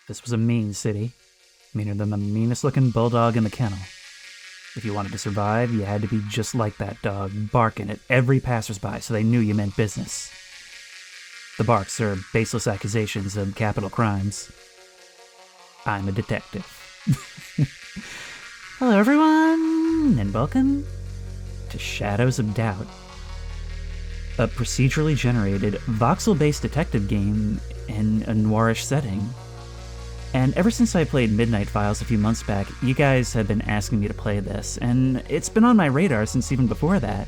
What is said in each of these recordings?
This was a mean city, meaner than the meanest looking bulldog in the kennel. If you wanted to survive, you had to be just like that dog, barking at every passersby so they knew you meant business. The barks are baseless accusations of capital crimes. I'm a detective. Hello everyone, and welcome to Shadows of Doubt, a procedurally generated, voxel-based detective game in a noirish setting. And ever since I played Midnight Files a few months back, you guys have been asking me to play this, and it's been on my radar since even before that.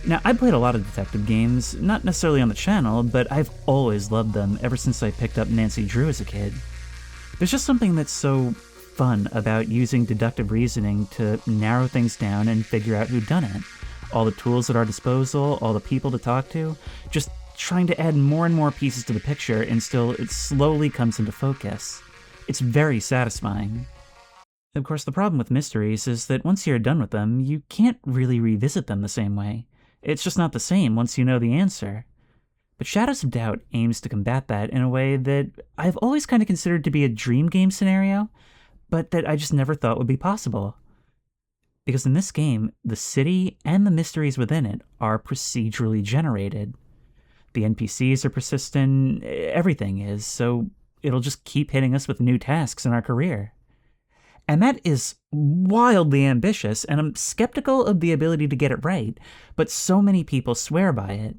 Now, I played a lot of detective games, not necessarily on the channel, but I've always loved them ever since I picked up Nancy Drew as a kid. There's just something that's so fun about using deductive reasoning to narrow things down and figure out who'd done it. All the tools at our disposal, all the people to talk to, just trying to add more and more pieces to the picture until it slowly comes into focus. It's very satisfying. Of course, the problem with mysteries is that once you're done with them, you can't really revisit them the same way. It's just not the same once you know the answer. But Shadows of Doubt aims to combat that in a way that I've always kind of considered to be a dream game scenario, but that I just never thought would be possible. Because in this game, the city and the mysteries within it are procedurally generated. The NPCs are persistent, everything is, so it'll just keep hitting us with new tasks in our career. And that is wildly ambitious, and I'm skeptical of the ability to get it right, but so many people swear by it.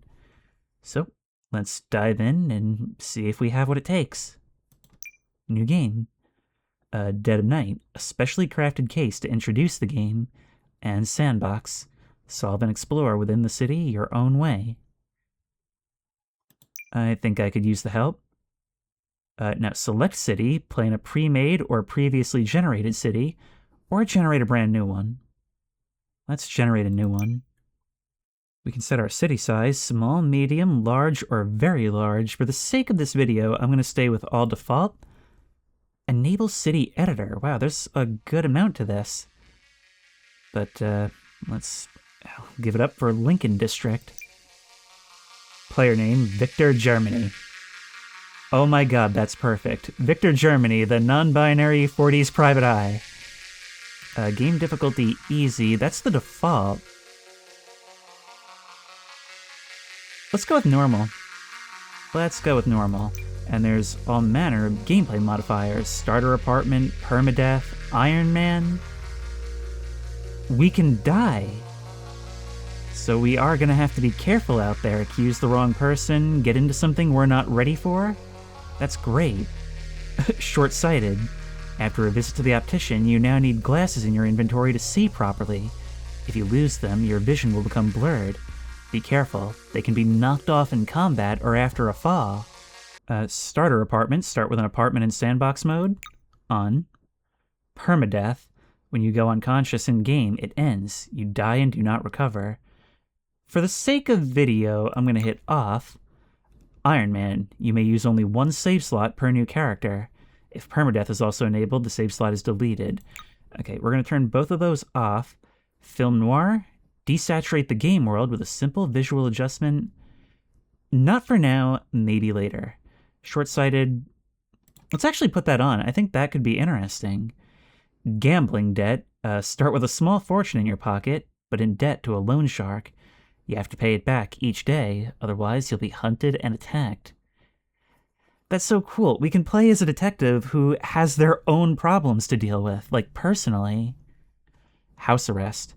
So, let's dive in and see if we have what it takes. New game. Dead of Night, a specially crafted case to introduce the game, and Sandbox. Solve and explore within the city your own way. I think I could use the help. Now, select city, play in a pre-made or previously generated city, or generate a brand new one. Let's generate a new one. We can set our city size, small, medium, large, or very large. For the sake of this video, I'm going to stay with all default. Enable city editor. Wow, there's a good amount to this. But let's give it up for Lincoln District. Player name, Victor Germany. Oh my god, that's perfect. Victor Germany, the non-binary 40s private eye. Game difficulty easy, that's the default. Let's go with normal. Let's go with normal. And there's all manner of gameplay modifiers. Starter apartment, permadeath, Iron Man. We can die. So we are going to have to be careful out there, accuse the wrong person, get into something we're not ready for. That's great. Short-sighted. After a visit to the optician, you now need glasses in your inventory to see properly. If you lose them, your vision will become blurred. Be careful, they can be knocked off in combat or after a fall. Starter apartments start with an apartment in sandbox mode. On. Permadeath. When you go unconscious in-game, it ends. You die and do not recover. For the sake of video, I'm going to hit off. Iron Man. You may use only one save slot per new character. If permadeath is also enabled, the save slot is deleted. Okay, we're going to turn both of those off. Film noir. Desaturate the game world with a simple visual adjustment. Not for now, maybe later. Short-sighted. Let's actually put that on. I think that could be interesting. Gambling debt. Start with a small fortune in your pocket, but in debt to a loan shark. You have to pay it back each day, otherwise you'll be hunted and attacked. That's so cool. We can play as a detective who has their own problems to deal with, like personally. House arrest.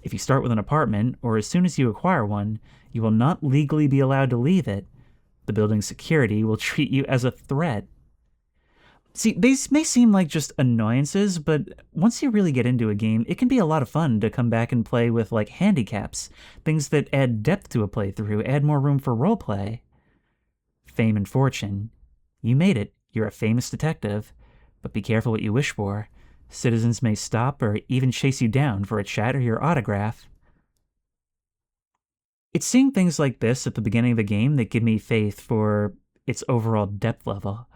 If you start with an apartment, or as soon as you acquire one, you will not legally be allowed to leave it. The building's security will treat you as a threat. See, these may seem like just annoyances, but once you really get into a game, it can be a lot of fun to come back and play with, like, handicaps, things that add depth to a playthrough, add more room for roleplay. Fame and fortune. You made it. You're a famous detective. But be careful what you wish for. Citizens may stop or even chase you down for a chat or your autograph. It's seeing things like this at the beginning of the game that give me faith for its overall depth level.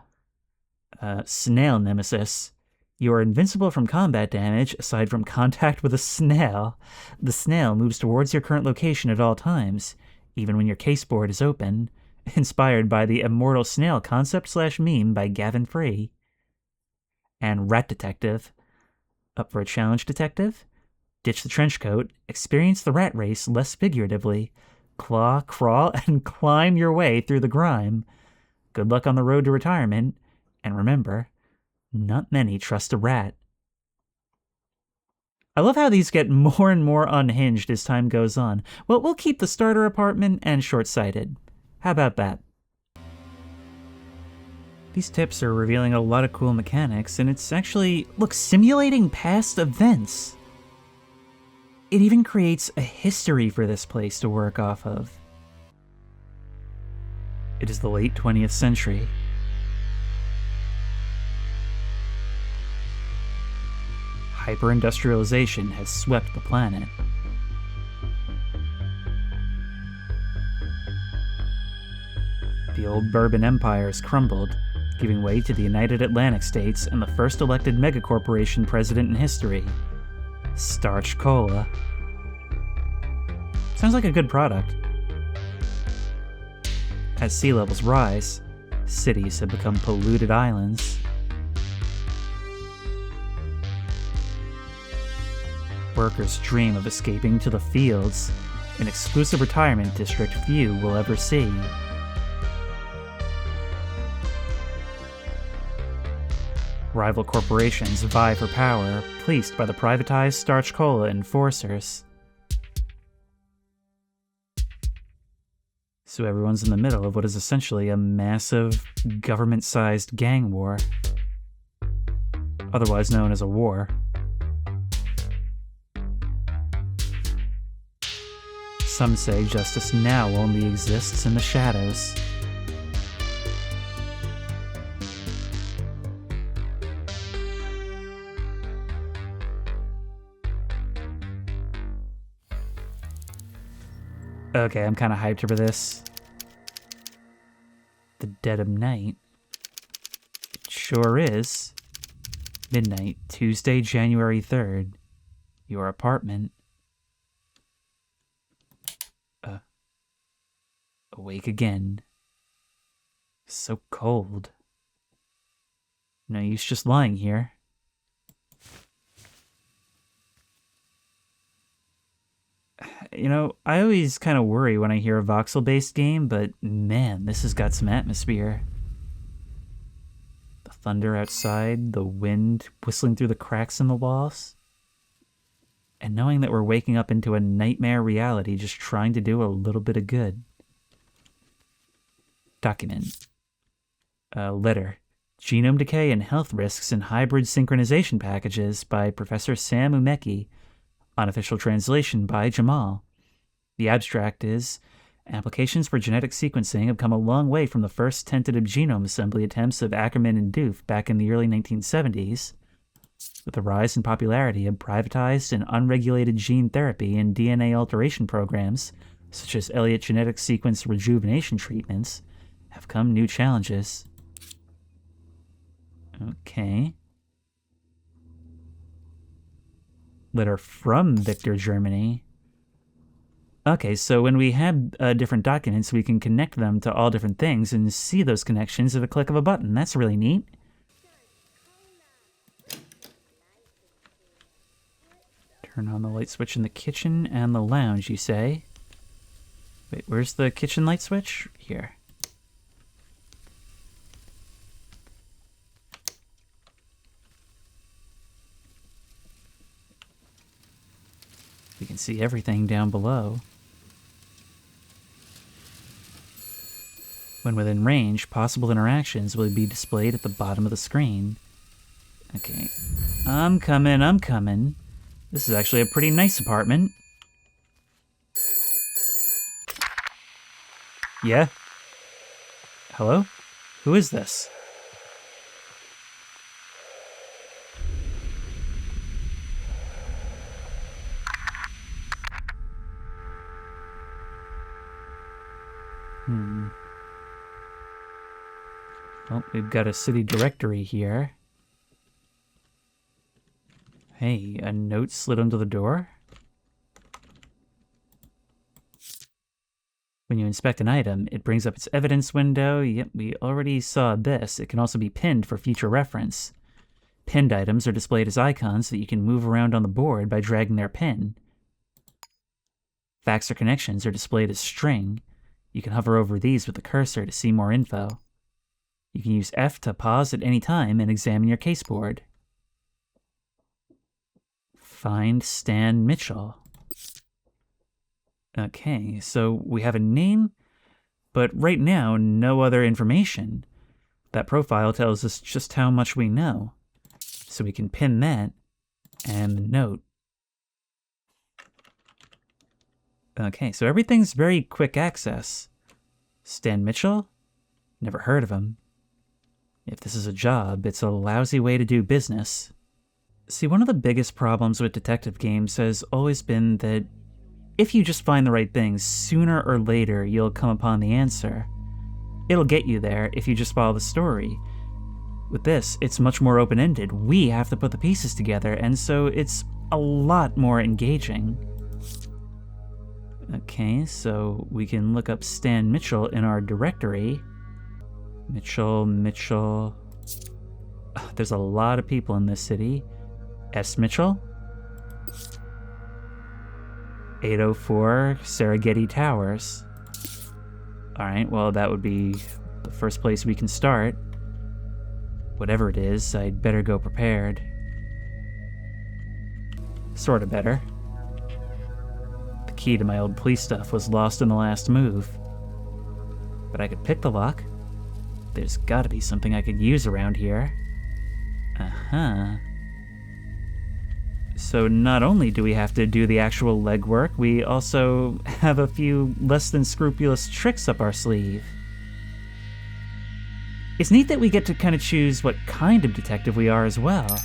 Snail Nemesis. You are invincible from combat damage, aside from contact with a snail. The snail moves towards your current location at all times, even when your caseboard is open. inspired by the immortal snail concept / meme by Gavin Free. And Rat Detective. Up for a challenge, detective? Ditch the trench coat, experience the rat race less figuratively, claw, crawl, and climb your way through the grime. Good luck on the road to retirement, and remember, not many trust a rat. I love how these get more and more unhinged as time goes on. Well, we'll keep the starter apartment and short-sighted. How about that? These tips are revealing a lot of cool mechanics, and it's actually, look, simulating past events. It even creates a history for this place to work off of. It is the late 20th century. Hyper-industrialization has swept the planet. The old Bourbon Empire has crumbled, giving way to the United Atlantic States and the first elected megacorporation president in history, Starch Cola. Sounds like a good product. As sea levels rise, cities have become polluted islands. Workers dream of escaping to the fields, an exclusive retirement district few will ever see. Rival corporations vie for power, fleeced by the privatized Starch Cola enforcers. So everyone's in the middle of what is essentially a massive, government-sized gang war. Otherwise known as a war. Some say justice now only exists in the shadows. Okay, I'm kind of hyped for this. The dead of night. It sure is. Midnight, Tuesday, January 3rd. Your apartment. Awake again. So cold. No use just lying here. You know, I always kind of worry when I hear a voxel-based game, but man, this has got some atmosphere. The thunder outside, the wind whistling through the cracks in the walls. And knowing that we're waking up into a nightmare reality just trying to do a little bit of good. Document. Letter. Genome Decay and Health Risks in Hybrid Synchronization Packages by Professor Sam Umeki. Unofficial translation by Jamal. The abstract is, applications for genetic sequencing have come a long way from the first tentative genome assembly attempts of Ackerman and Doof back in the early 1970s. With the rise in popularity of privatized and unregulated gene therapy and DNA alteration programs, such as Elliott genetic sequence rejuvenation treatments, have come new challenges. Okay. Letter from Victor, Germany. Okay, so when we have different documents, we can connect them to all different things and see those connections at a click of a button. That's really neat. Turn on the light switch in the kitchen and the lounge, you say? Wait, where's the kitchen light switch? Here. We can see everything down below. When within range, possible interactions will be displayed at the bottom of the screen. Okay. I'm coming. This is actually a pretty nice apartment. Yeah? Hello? Who is this? Well, we've got a city directory here. Hey, a note slid under the door? When When you inspect an item, it brings up its evidence window. Yep, we already saw this. It can also be pinned for future reference. Pinned items are displayed as icons so that you can move around on the board by dragging their pin. Facts or connections are displayed as string. You can hover over these with the cursor to see more info. You can use F to pause at any time and examine your caseboard. Find Stan Mitchell. Okay, so we have a name, but right now, no other information. That profile tells us just how much we know. So we can pin that and note. Okay, so everything's very quick access. Stan Mitchell? Never heard of him. If this is a job, it's a lousy way to do business. See, one of the biggest problems with detective games has always been that if you just find the right things, sooner or later you'll come upon the answer. It'll get you there if you just follow the story. With this, it's much more open-ended. We have to put the pieces together, and so it's a lot more engaging. Okay, so we can look up Stan Mitchell in our directory. Mitchell. There's a lot of people in this city. S. Mitchell? 804 Serengeti Towers. Alright, well that would be the first place we can start. Whatever it is, I'd better go prepared. Sorta better. The key to my old police stuff was lost in the last move. But I could pick the lock. There's gotta be something I could use around here. Uh-huh. So not only do we have to do the actual legwork, we also have a few less than scrupulous tricks up our sleeve. It's neat that we get to kind of choose what kind of detective we are as well.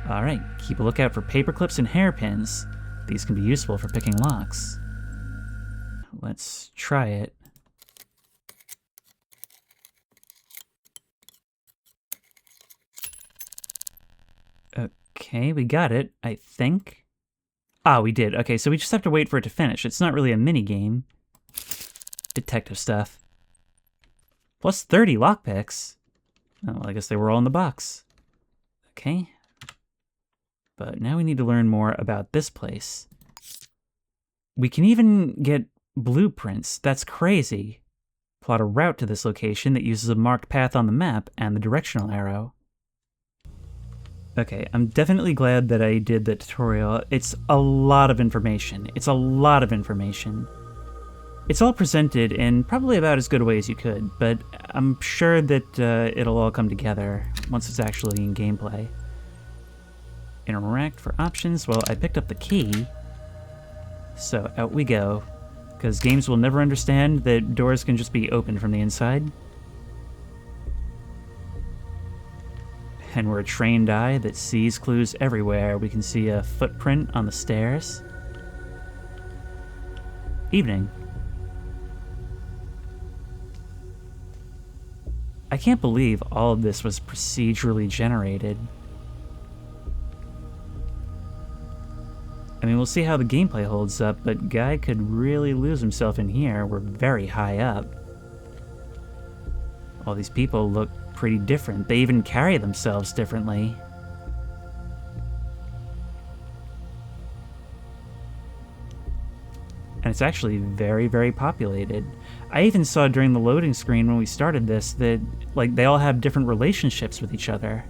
Alright, keep a lookout for paper clips and hairpins. These can be useful for picking locks. Let's try it. Okay, we got it, I think. Ah, we did. Okay, so we just have to wait for it to finish. It's not really a mini-game. Detective stuff. Plus 30 lockpicks. Oh, well, I guess they were all in the box. Okay. But now we need to learn more about this place. We can even get blueprints. That's crazy. Plot a route to this location that uses a marked path on the map and the directional arrow. Okay, I'm definitely glad that I did the tutorial. It's a lot of information. It's all presented in probably about as good a way as you could, but I'm sure that it'll all come together once it's actually in gameplay. Interact for options. Well, I picked up the key, so out we go. Because games will never understand that doors can just be opened from the inside. And we're a trained eye that sees clues everywhere. We can see a footprint on the stairs. Evening. I can't believe all of this was procedurally generated. I mean, we'll see how the gameplay holds up, but Guy could really lose himself in here. We're very high up. All these people look pretty different. They even carry themselves differently. And it's actually very, very populated. I even saw during the loading screen when we started this that, like, they all have different relationships with each other.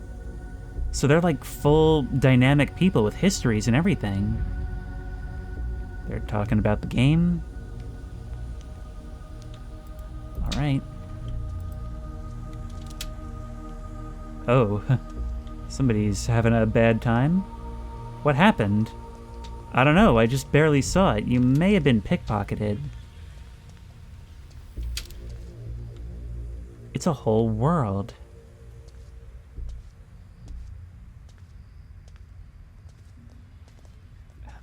So they're like full dynamic people with histories and everything. They're talking about the game. Alright. Oh, somebody's having a bad time? What happened? I don't know, I just barely saw it. You may have been pickpocketed. It's a whole world.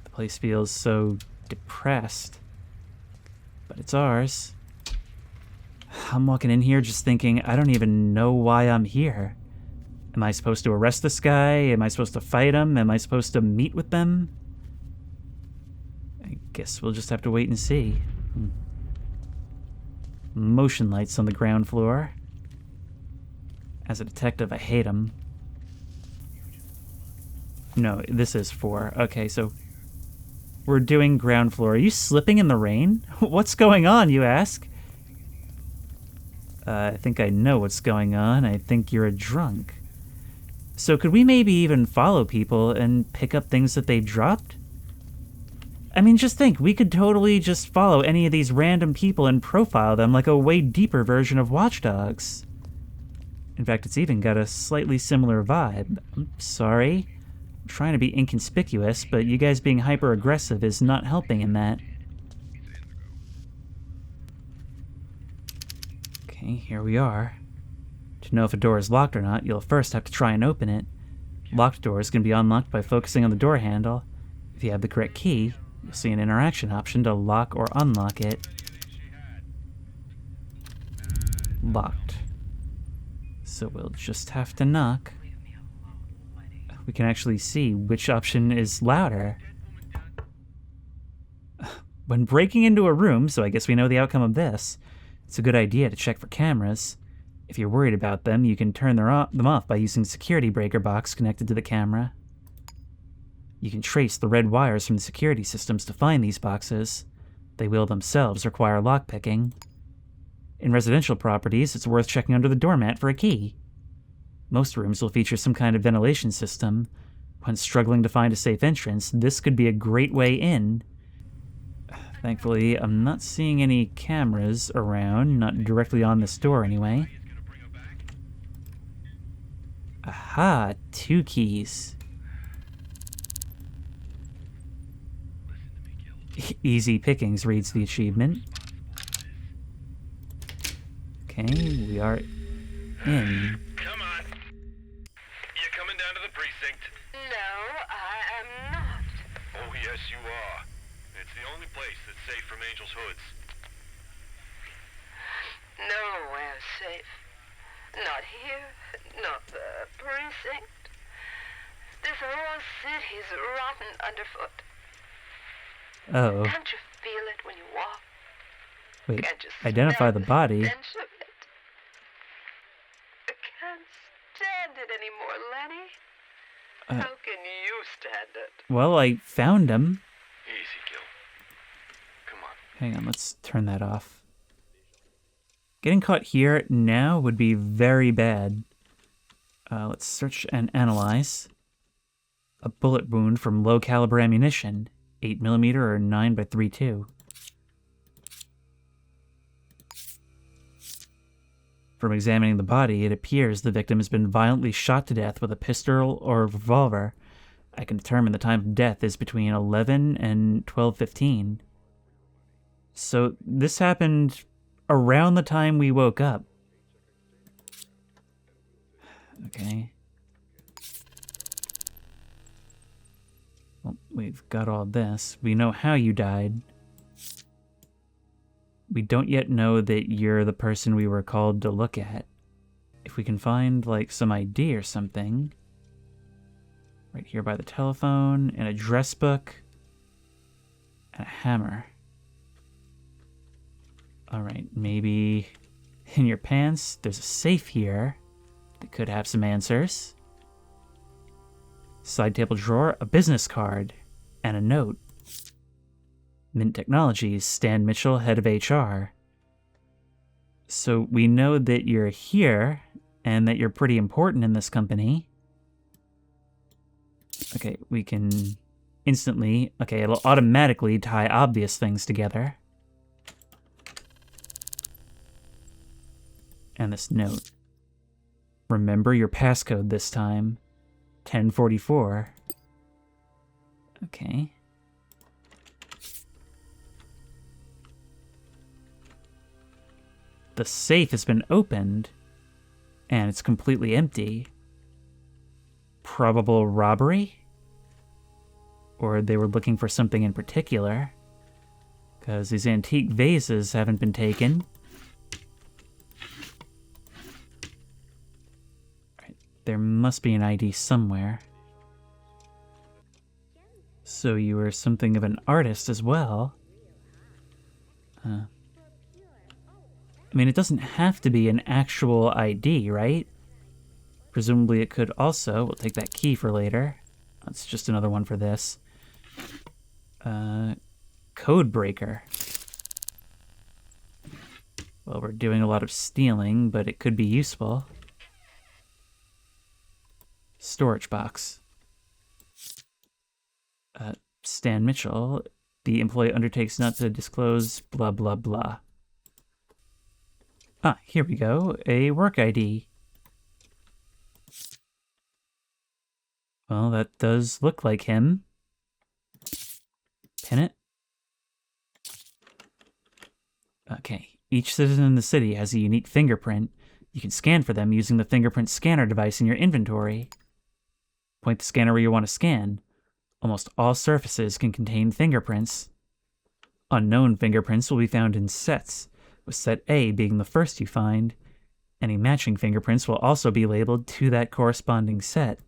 The place feels so depressed. But it's ours. I'm walking in here just thinking, I don't even know why I'm here. Am I supposed to arrest this guy? Am I supposed to fight him? Am I supposed to meet with them? I guess we'll just have to wait and see. motion lights on the ground floor. As a detective, I hate them. No, this is 4. Okay, so we're doing ground floor. Are you slipping in the rain? What's going on, you ask? I think I know what's going on. I think you're a drunk. So could we maybe even follow people and pick up things that they dropped? I mean, just think, we could totally just follow any of these random people and profile them like a way deeper version of Watch Dogs. In fact, it's even got a slightly similar vibe. I'm sorry. I'm trying to be inconspicuous, but you guys being hyper-aggressive is not helping in that. Okay, here we are. To know if a door is locked or not, you'll first have to try and open it. Locked doors can be unlocked by focusing on the door handle. If you have the correct key, you'll see an interaction option to lock or unlock it. Locked. So we'll just have to knock. We can actually see which option is louder. When breaking into a room, so I guess we know the outcome of this, it's a good idea to check for cameras. If you're worried about them, you can turn them off by using the security breaker box connected to the camera. You can trace the red wires from the security systems to find these boxes. They will themselves require lockpicking. In residential properties, it's worth checking under the doormat for a key. Most rooms will feature some kind of ventilation system. When struggling to find a safe entrance, this could be a great way in. Thankfully, I'm not seeing any cameras around, not directly on this door anyway. Aha, 2 keys. Easy pickings reads the achievement. Okay, we are in. Come on. You coming down to the precinct? No, I am not. Oh, yes, you are. It's the only place that's safe from Angel's hoods. Nowhere safe. Not here, not the precinct. This whole city's rotten underfoot. Oh. Can't you feel it when you walk? Wait, Can't you identify smell the body. stench of it? I can't stand it anymore, Lenny. How can you stand it? Well, I found him. Easy, Gil. Come on. Hang on, let's turn that off. Getting caught here now would be very bad. Let's search and analyze. A bullet wound from low-caliber ammunition. 8mm or 9x32. From examining the body, it appears the victim has been violently shot to death with a pistol or revolver. I can determine the time of death is between 11 and 12:15. So this happened around the time we woke up. Okay. Well, we've got all this. We know how you died. We don't yet know that you're the person we were called to look at. If we can find, like, some ID or something. Right here by the telephone, an address book, and a hammer. Alright, maybe in your pants, there's a safe here that could have some answers. Side table drawer, a business card, and a note. Mint Technologies, Stan Mitchell, head of HR. So we know that you're here, and that you're pretty important in this company. Okay, we can instantly... Okay, it'll automatically tie obvious things together. And this note. Remember your passcode this time. 1044. Okay. The safe has been opened, and it's completely empty. Probable robbery? Or they were looking for something in particular, because these antique vases haven't been taken. Right, there must be an ID somewhere. So you were something of an artist as well. I mean, it doesn't have to be an actual ID, right? Presumably it could also, we'll take that key for later. That's just another one for this. Code breaker. Well, we're doing a lot of stealing, but it could be useful. Storage box. Stan Mitchell. The employee undertakes not to disclose blah blah blah. Ah, here we go. A work ID. Well, that does look like him. Pin it. Okay. Each citizen in the city has a unique fingerprint. You can scan for them using the fingerprint scanner device in your inventory. Point the scanner where you want to scan. Almost all surfaces can contain fingerprints. Unknown fingerprints will be found in sets, with set A being the first you find. Any matching fingerprints will also be labeled to that corresponding set.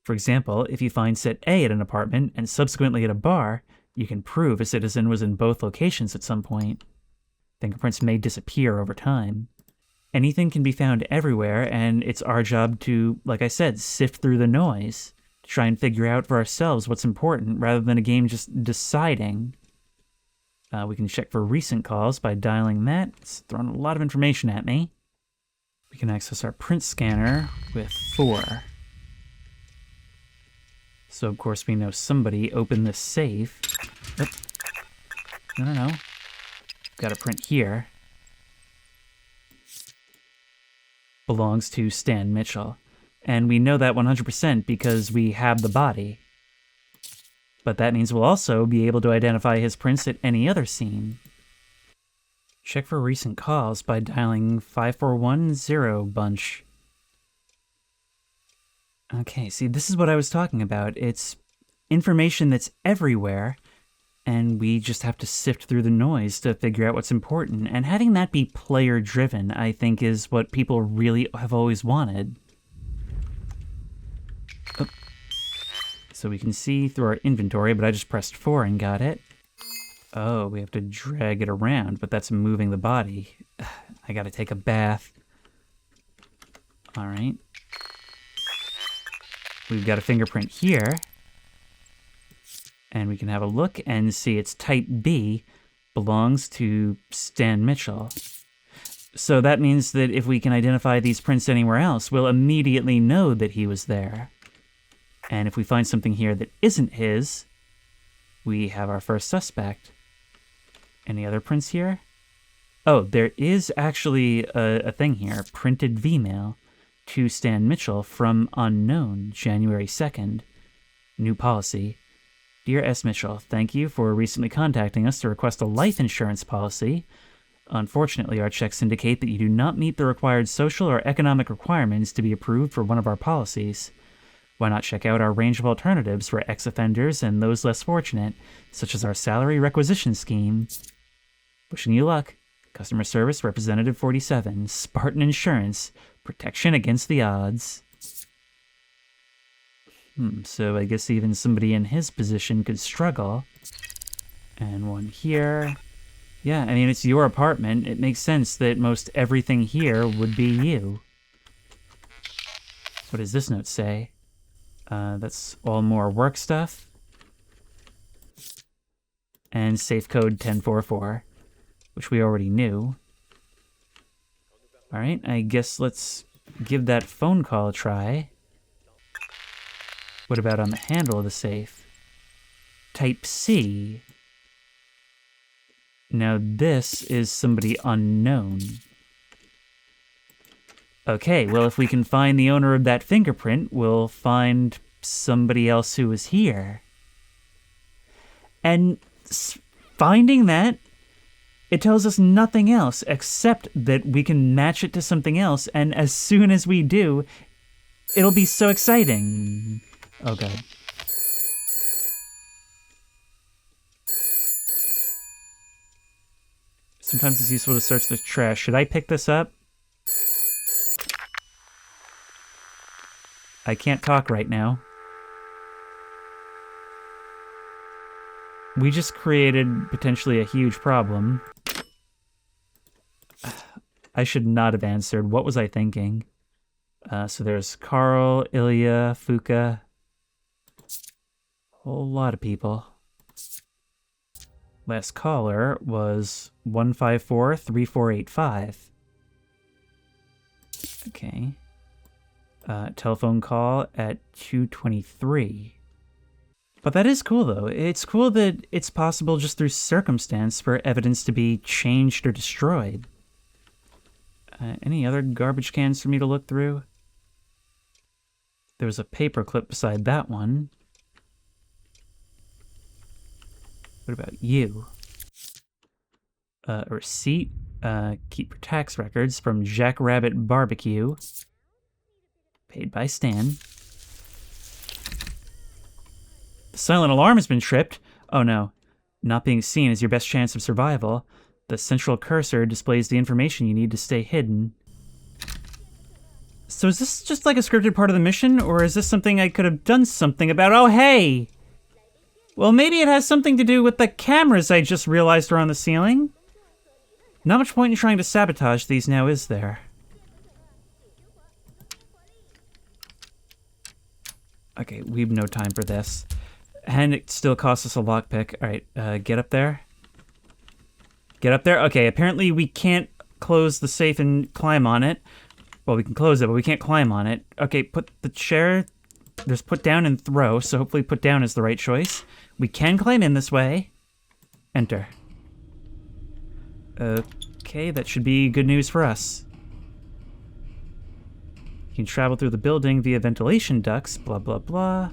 For example, if you find set A at an apartment and subsequently at a bar, you can prove a citizen was in both locations at some point. Fingerprints may disappear over time. Anything can be found everywhere, and it's our job to, like I said, sift through the noise, to try and figure out for ourselves what's important, rather than a game just deciding. We can check for recent calls by dialing that. It's throwing a lot of information at me. We can access our print scanner with 4. So, of course, we know somebody opened this safe. Oh. No. Got a print here. Belongs to Stan Mitchell. And we know that 100% because we have the body. But that means we'll also be able to identify his prints at any other scene. Check for recent calls by dialing 5410 bunch. Okay, see, this is what I was talking about. It's information that's everywhere, and we just have to sift through the noise to figure out what's important. And having that be player-driven, I think, is what people really have always wanted. Oh. So we can see through our inventory, but I just pressed 4 and got it. Oh, we have to drag it around, but that's moving the body. I gotta take a bath. All right. We've got a fingerprint here. And we can have a look and see it's type B, belongs to Stan Mitchell. So that means that if we can identify these prints anywhere else, we'll immediately know that he was there. And if we find something here that isn't his, we have our first suspect. Any other prints here? Oh, there is actually a thing here, printed V-mail to Stan Mitchell from unknown, January 2nd. New policy. Dear S. Mitchell, thank you for recently contacting us to request a life insurance policy. Unfortunately, our checks indicate that you do not meet the required social or economic requirements to be approved for one of our policies. Why not check out our range of alternatives for ex-offenders and those less fortunate, such as our salary requisition scheme? Wishing you luck. Customer Service Representative 47, Spartan Insurance, protection against the odds. So I guess even somebody in his position could struggle. And one here. Yeah, I mean, it's your apartment. It makes sense that most everything here would be you. What does this note say? That's all more work stuff. And safe code 1044, which we already knew. Alright, I guess let's give that phone call a try. What about on the handle of the safe? Type C. Now this is somebody unknown. Okay, well if we can find the owner of that fingerprint, we'll find somebody else who was here. And finding that, it tells us nothing else except that we can match it to something else, and as soon as we do, it'll be so exciting. Oh god. Sometimes it's useful to search the trash. Should I pick this up? I can't talk right now. We just created potentially a huge problem. I should not have answered. What was I thinking? So there's Carl, Ilya, Fuka. Whole lot of people. Last caller was 154-3485. Okay. Telephone call at 2:23. But that is cool, though. It's cool that it's possible just through circumstance for evidence to be changed or destroyed. Any other garbage cans for me to look through? There was a paperclip beside that one. What about you? A receipt. Keep your tax records from Jackrabbit Barbecue. Paid by Stan. The silent alarm has been tripped. Oh no. Not being seen is your best chance of survival. The central cursor displays the information you need to stay hidden. So is this just like a scripted part of the mission, or is this something I could have done something about? Oh, hey! Well, maybe it has something to do with the cameras I just realized are on the ceiling. Not much point in trying to sabotage these now, is there? Okay, we have no time for this. And it still costs us a lockpick. Alright, get up there. Get up there? Okay, apparently we can't close the safe and climb on it. Well, we can close it, but we can't climb on it. Okay, put the chair... There's put down and throw, so hopefully put down is the right choice. We can climb in this way. Enter. Okay, that should be good news for us. You can travel through the building via ventilation ducts, blah, blah, blah.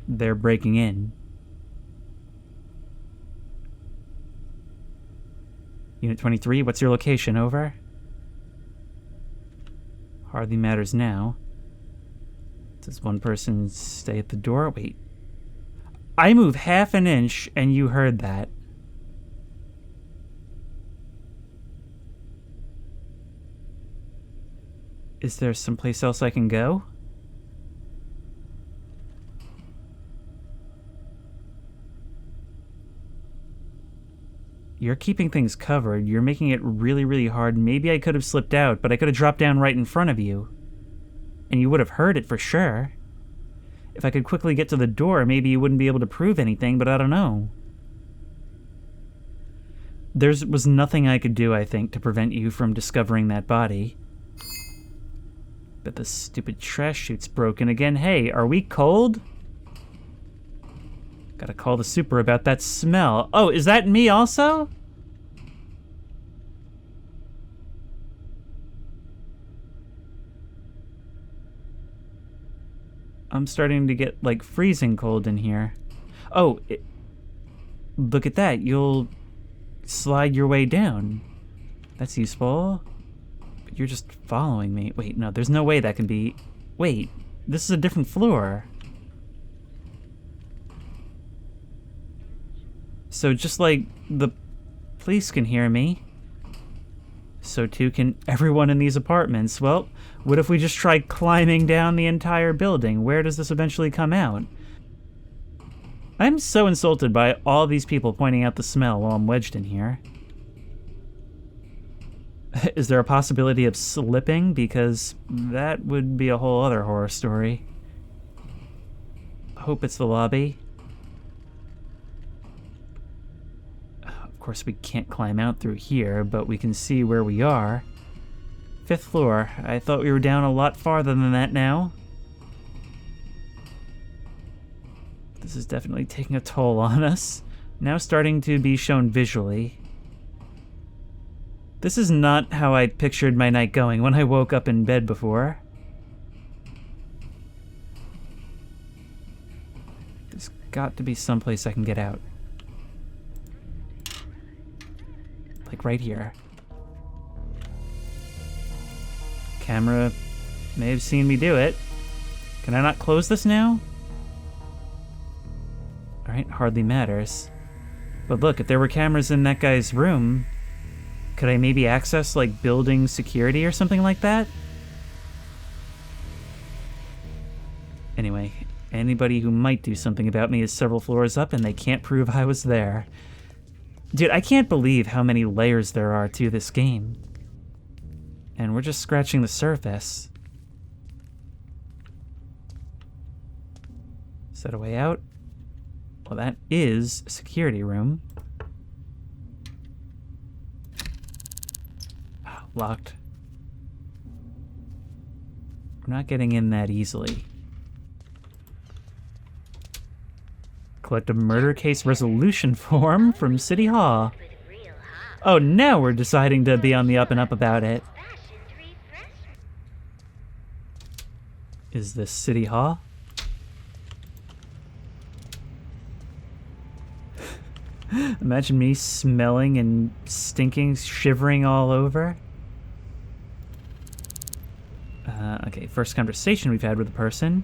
They're breaking in. Unit 23, what's your location? Over. Hardly matters now. Does one person stay at the door? Wait. I move half an inch and you heard that. Is there someplace else I can go? You're keeping things covered. You're making it really, really hard. Maybe I could have slipped out, but I could have dropped down right in front of you. And you would have heard it for sure. If I could quickly get to the door, maybe you wouldn't be able to prove anything, but I don't know. There was nothing I could do, I think, to prevent you from discovering that body. But the stupid trash chute's broken again. Hey, are we cold? Gotta call the super about that smell. Oh, is that me also? I'm starting to get, like, freezing cold in here. Oh, look at that. You'll slide your way down. That's useful. But you're just following me. Wait, no, there's no way that can be... Wait, this is a different floor. So just like the police can hear me, so too can everyone in these apartments. Well, what if we just try climbing down the entire building? Where does this eventually come out? I'm so insulted by all these people pointing out the smell while I'm wedged in here. Is there a possibility of slipping? Because that would be a whole other horror story. Hope it's the lobby. Of course, we can't climb out through here, but we can see where we are. 5th floor. I thought we were down a lot farther than that now. This is definitely taking a toll on us. Now starting to be shown visually. This is not how I pictured my night going when I woke up in bed before. There's got to be someplace I can get out. Like right here. Camera may have seen me do it. Can I not close this now? Alright, hardly matters. But look, if there were cameras in that guy's room, could I maybe access, like, building security or something like that? Anyway, anybody who might do something about me is several floors up and they can't prove I was there. Dude, I can't believe how many layers there are to this game. And we're just scratching the surface. Is that a way out? Well, that is a security room. Oh, locked. We're not getting in that easily. Collect a murder case resolution form from City Hall. Oh, now we're deciding to be on the up and up about it. Is this City Hall? Imagine me smelling and stinking, shivering all over. Okay, first conversation we've had with a person.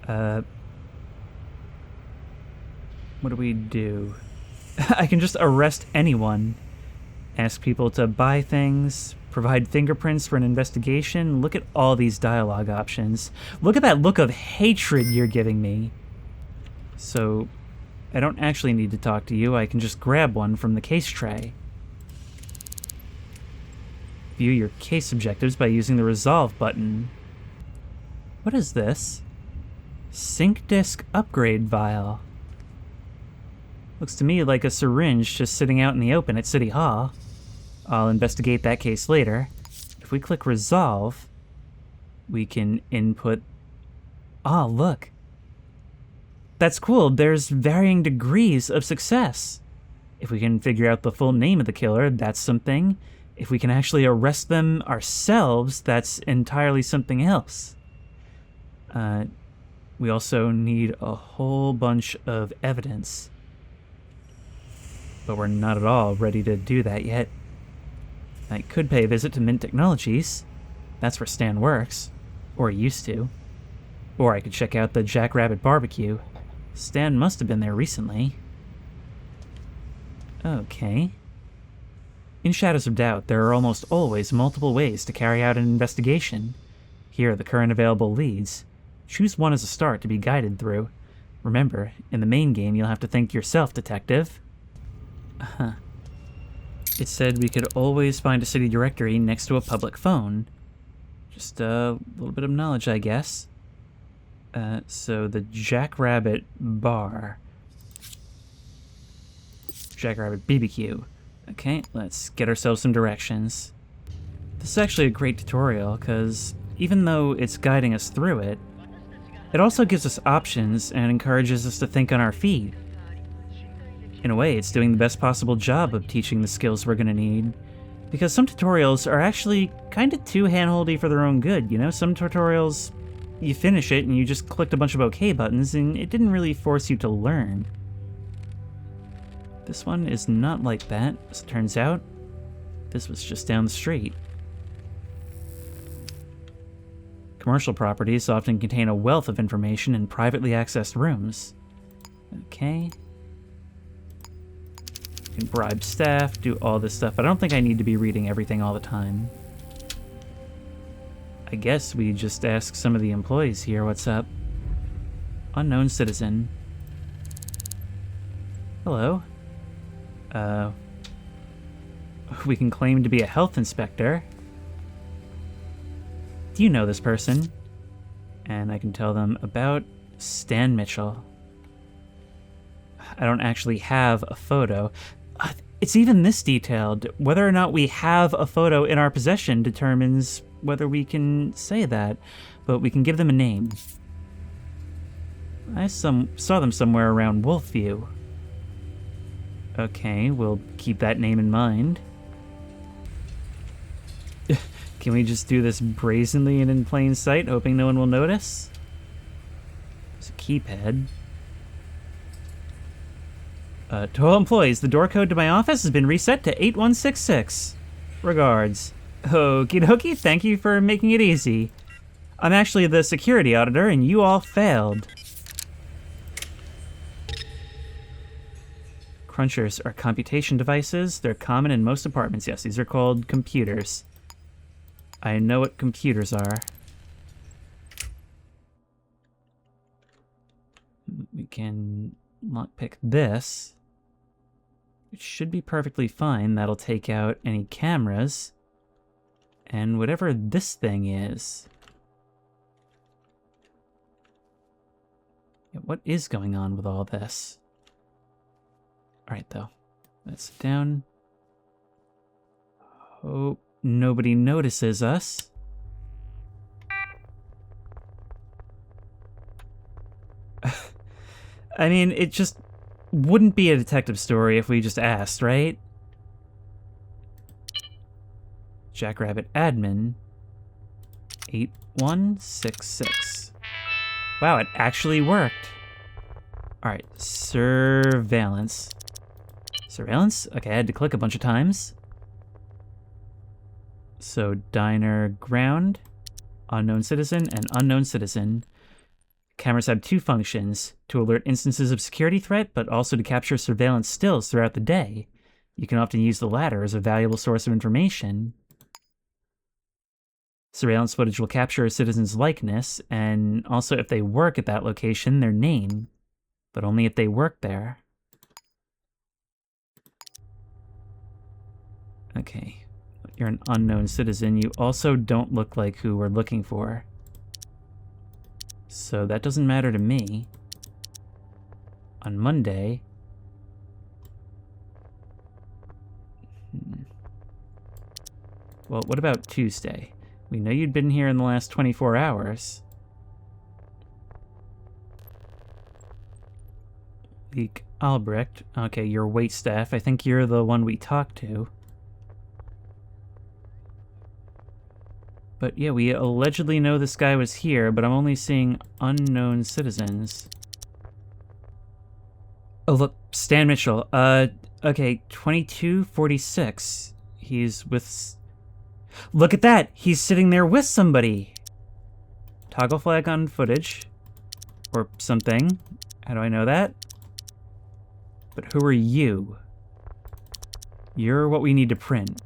What do we do? I can just arrest anyone. Ask people to buy things, provide fingerprints for an investigation. Look at all these dialogue options. Look at that look of hatred you're giving me. So, I don't actually need to talk to you. I can just grab one from the case tray. View your case objectives by using the Resolve button. What is this? Sync disk upgrade vial. Looks to me like a syringe just sitting out in the open at City Hall. I'll investigate that case later. If we click Resolve, we can input... Ah, look. That's cool. There's varying degrees of success. If we can figure out the full name of the killer, that's something. If we can actually arrest them ourselves, that's entirely something else. We also need a whole bunch of evidence. But we're not at all ready to do that yet. I could pay a visit to Mint Technologies. That's where Stan works. Or he used to. Or I could check out the Jackrabbit Barbecue. Stan must have been there recently. Okay. In Shadows of Doubt, there are almost always multiple ways to carry out an investigation. Here are the current available leads. Choose one as a start to be guided through. Remember, in the main game, you'll have to think yourself, detective. It said we could always find a city directory next to a public phone. Just a little bit of knowledge, I guess. So the Jackrabbit Bar. Jackrabbit BBQ. Okay, let's get ourselves some directions. This is actually a great tutorial, because even though it's guiding us through it, it also gives us options and encourages us to think on our feet. In a way, it's doing the best possible job of teaching the skills we're gonna need. Because some tutorials are actually kind of too handholdy for their own good, you know? Some tutorials, you finish it and you just clicked a bunch of OK buttons and it didn't really force you to learn. This one is not like that, as it turns out. This was just down the street. Commercial properties often contain a wealth of information in privately accessed rooms. Okay. You can bribe staff, do all this stuff. I don't think I need to be reading everything all the time. I guess we just ask some of the employees here what's up. Unknown citizen. Hello. We can claim to be a health inspector. Do you know this person? And I can tell them about Stan Mitchell. I don't actually have a photo. It's even this detailed. Whether or not we have a photo in our possession determines whether we can say that, but we can give them a name. I saw them somewhere around Wolfview. Okay, we'll keep that name in mind. Can we just do this brazenly and in plain sight, hoping no one will notice? There's a keypad. To all employees, the door code to my office has been reset to 8166. Regards. Okie dokie, thank you for making it easy. I'm actually the security auditor, and you all failed. Crunchers are computation devices. They're common in most apartments. Yes, these are called computers. I know what computers are. We can lockpick this. It should be perfectly fine. That'll take out any cameras. And whatever this thing is. Yeah, what is going on with all this? Alright, though. Let's sit down. Hope nobody notices us. I mean, it just wouldn't be a detective story if we just asked, right? Jackrabbit admin 8166. Wow, it actually worked. Alright, surveillance. Surveillance? Okay, I had to click a bunch of times. So, diner ground, unknown citizen, and unknown citizen. Cameras have two functions, to alert instances of security threat, but also to capture surveillance stills throughout the day. You can often use the latter as a valuable source of information. Surveillance footage will capture a citizen's likeness, and also if they work at that location, their name, but only if they work there. Okay, you're an unknown citizen. You also don't look like who we're looking for. So that doesn't matter to me. On Monday... Well, what about Tuesday? We know you'd been here in the last 24 hours. Leek Albrecht. Okay, you're waitstaff. I think you're the one we talked to. But yeah, we allegedly know this guy was here, but I'm only seeing unknown citizens. Oh, look, Stan Mitchell. Okay, 2246. He's with... Look at that! He's sitting there with somebody! Toggle flag on footage. Or something. How do I know that? But who are you? You're what we need to print.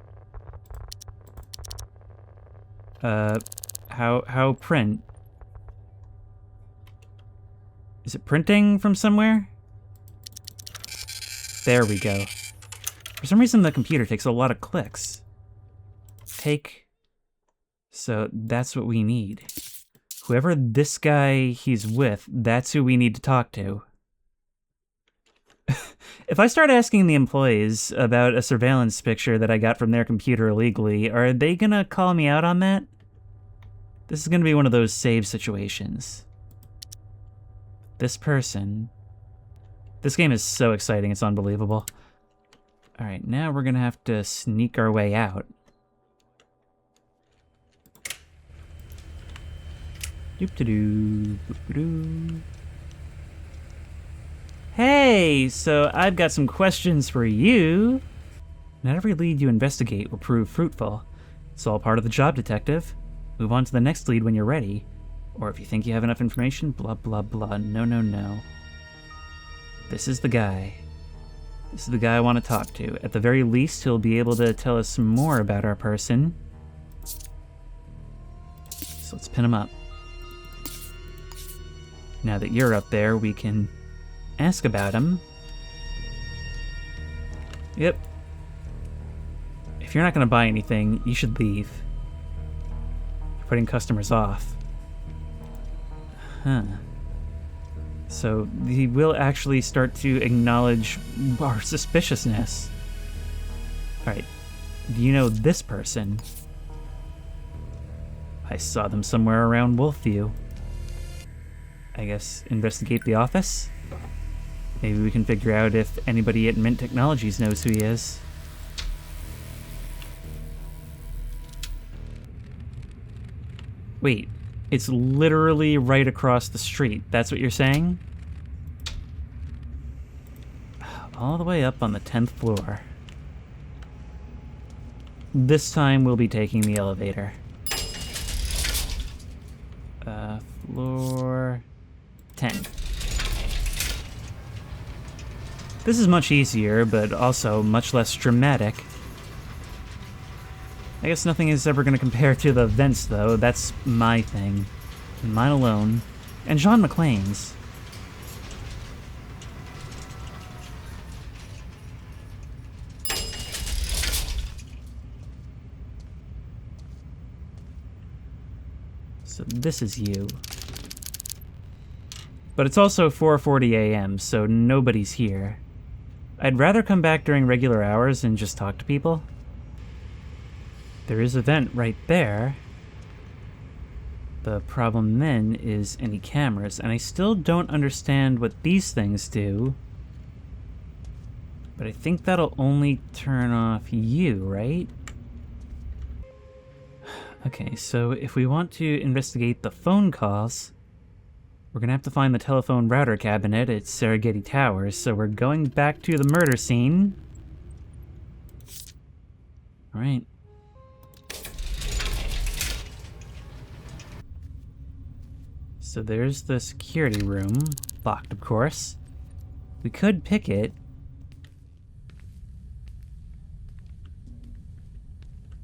How print? Is it printing from somewhere? There we go. For some reason the computer takes a lot of clicks. So that's what we need. Whoever this guy he's with, that's who we need to talk to. If I start asking the employees about a surveillance picture that I got from their computer illegally, are they gonna call me out on that? This is gonna be one of those save situations. This person... This game is so exciting, it's unbelievable. Alright, now we're gonna have to sneak our way out. Doop-de-doo, boop-de-doo. Hey, so I've got some questions for you. Not every lead you investigate will prove fruitful. It's all part of the job, detective. Move on to the next lead when you're ready. Or if you think you have enough information, blah, blah, blah. No, no, no. This is the guy. This is the guy I want to talk to. At the very least, he'll be able to tell us more about our person. So let's pin him up. Now that you're up there, we can ask about him. Yep. If you're not going to buy anything, you should leave. You're putting customers off. Huh. So he will actually start to acknowledge our suspiciousness. Alright. Do you know this person? I saw them somewhere around Wolfview. I guess investigate the office? Maybe we can figure out if anybody at Mint Technologies knows who he is. Wait, it's literally right across the street. That's what you're saying? All the way up on the 10th floor. This time we'll be taking the elevator. Floor 10. This is much easier, but also much less dramatic. I guess nothing is ever going to compare to the vents, though. That's my thing. And mine alone. And John McClane's. So this is you. But it's also 4:40 a.m., so nobody's here. I'd rather come back during regular hours and just talk to people. There is a vent right there. The problem then is any cameras, and I still don't understand what these things do. But I think that'll only turn off you, right? Okay, so if we want to investigate the phone calls, we're gonna have to find the telephone router cabinet at Serengeti Towers, so we're going back to the murder scene. Alright. So there's the security room, locked of course. We could pick it.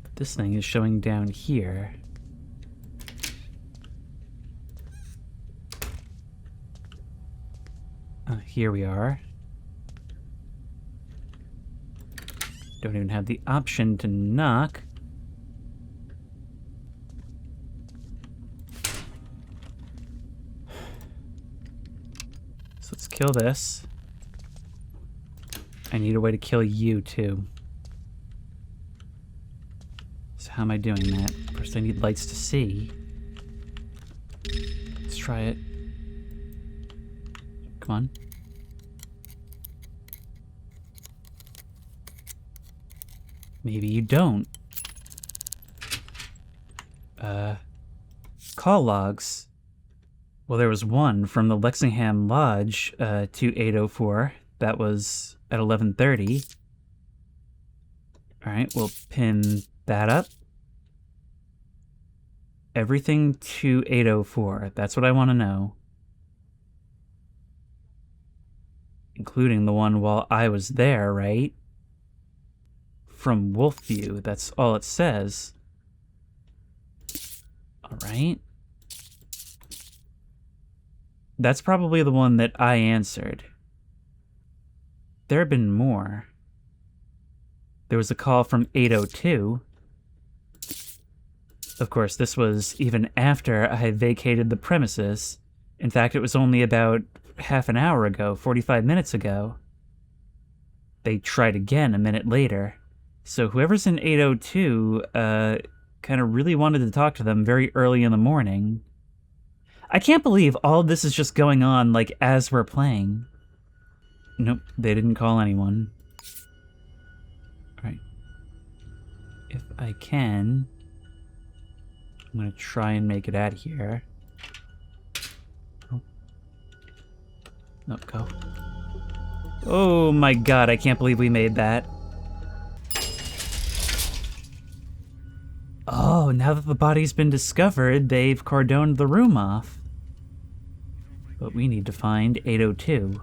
But this thing is showing down here. Here we are. Don't even have the option to knock. So let's kill this. I need a way to kill you too. So how am I doing that? First I need lights to see. Let's try it. Come on. Maybe you don't. Call logs. Well, there was one from the Lexingham Lodge to 804. That was at 11:30. Alright, we'll pin that up. Everything to 804. That's what I want to know. Including the one while I was there, right? From Wolfview, that's all it says. Alright. That's probably the one that I answered. There have been more. There was a call from 802. Of course, this was even after I had vacated the premises. In fact, it was only about half an hour ago, 45 minutes ago. They tried again a minute later. So whoever's in 802, kind of really wanted to talk to them very early in the morning. I can't believe all of this is just going on, like, as we're playing. Nope, they didn't call anyone. Alright. If I can, I'm gonna try and make it out of here. Oh. Nope, go. Oh my god, I can't believe we made that. Oh, now that the body's been discovered, they've cordoned the room off. But we need to find 802.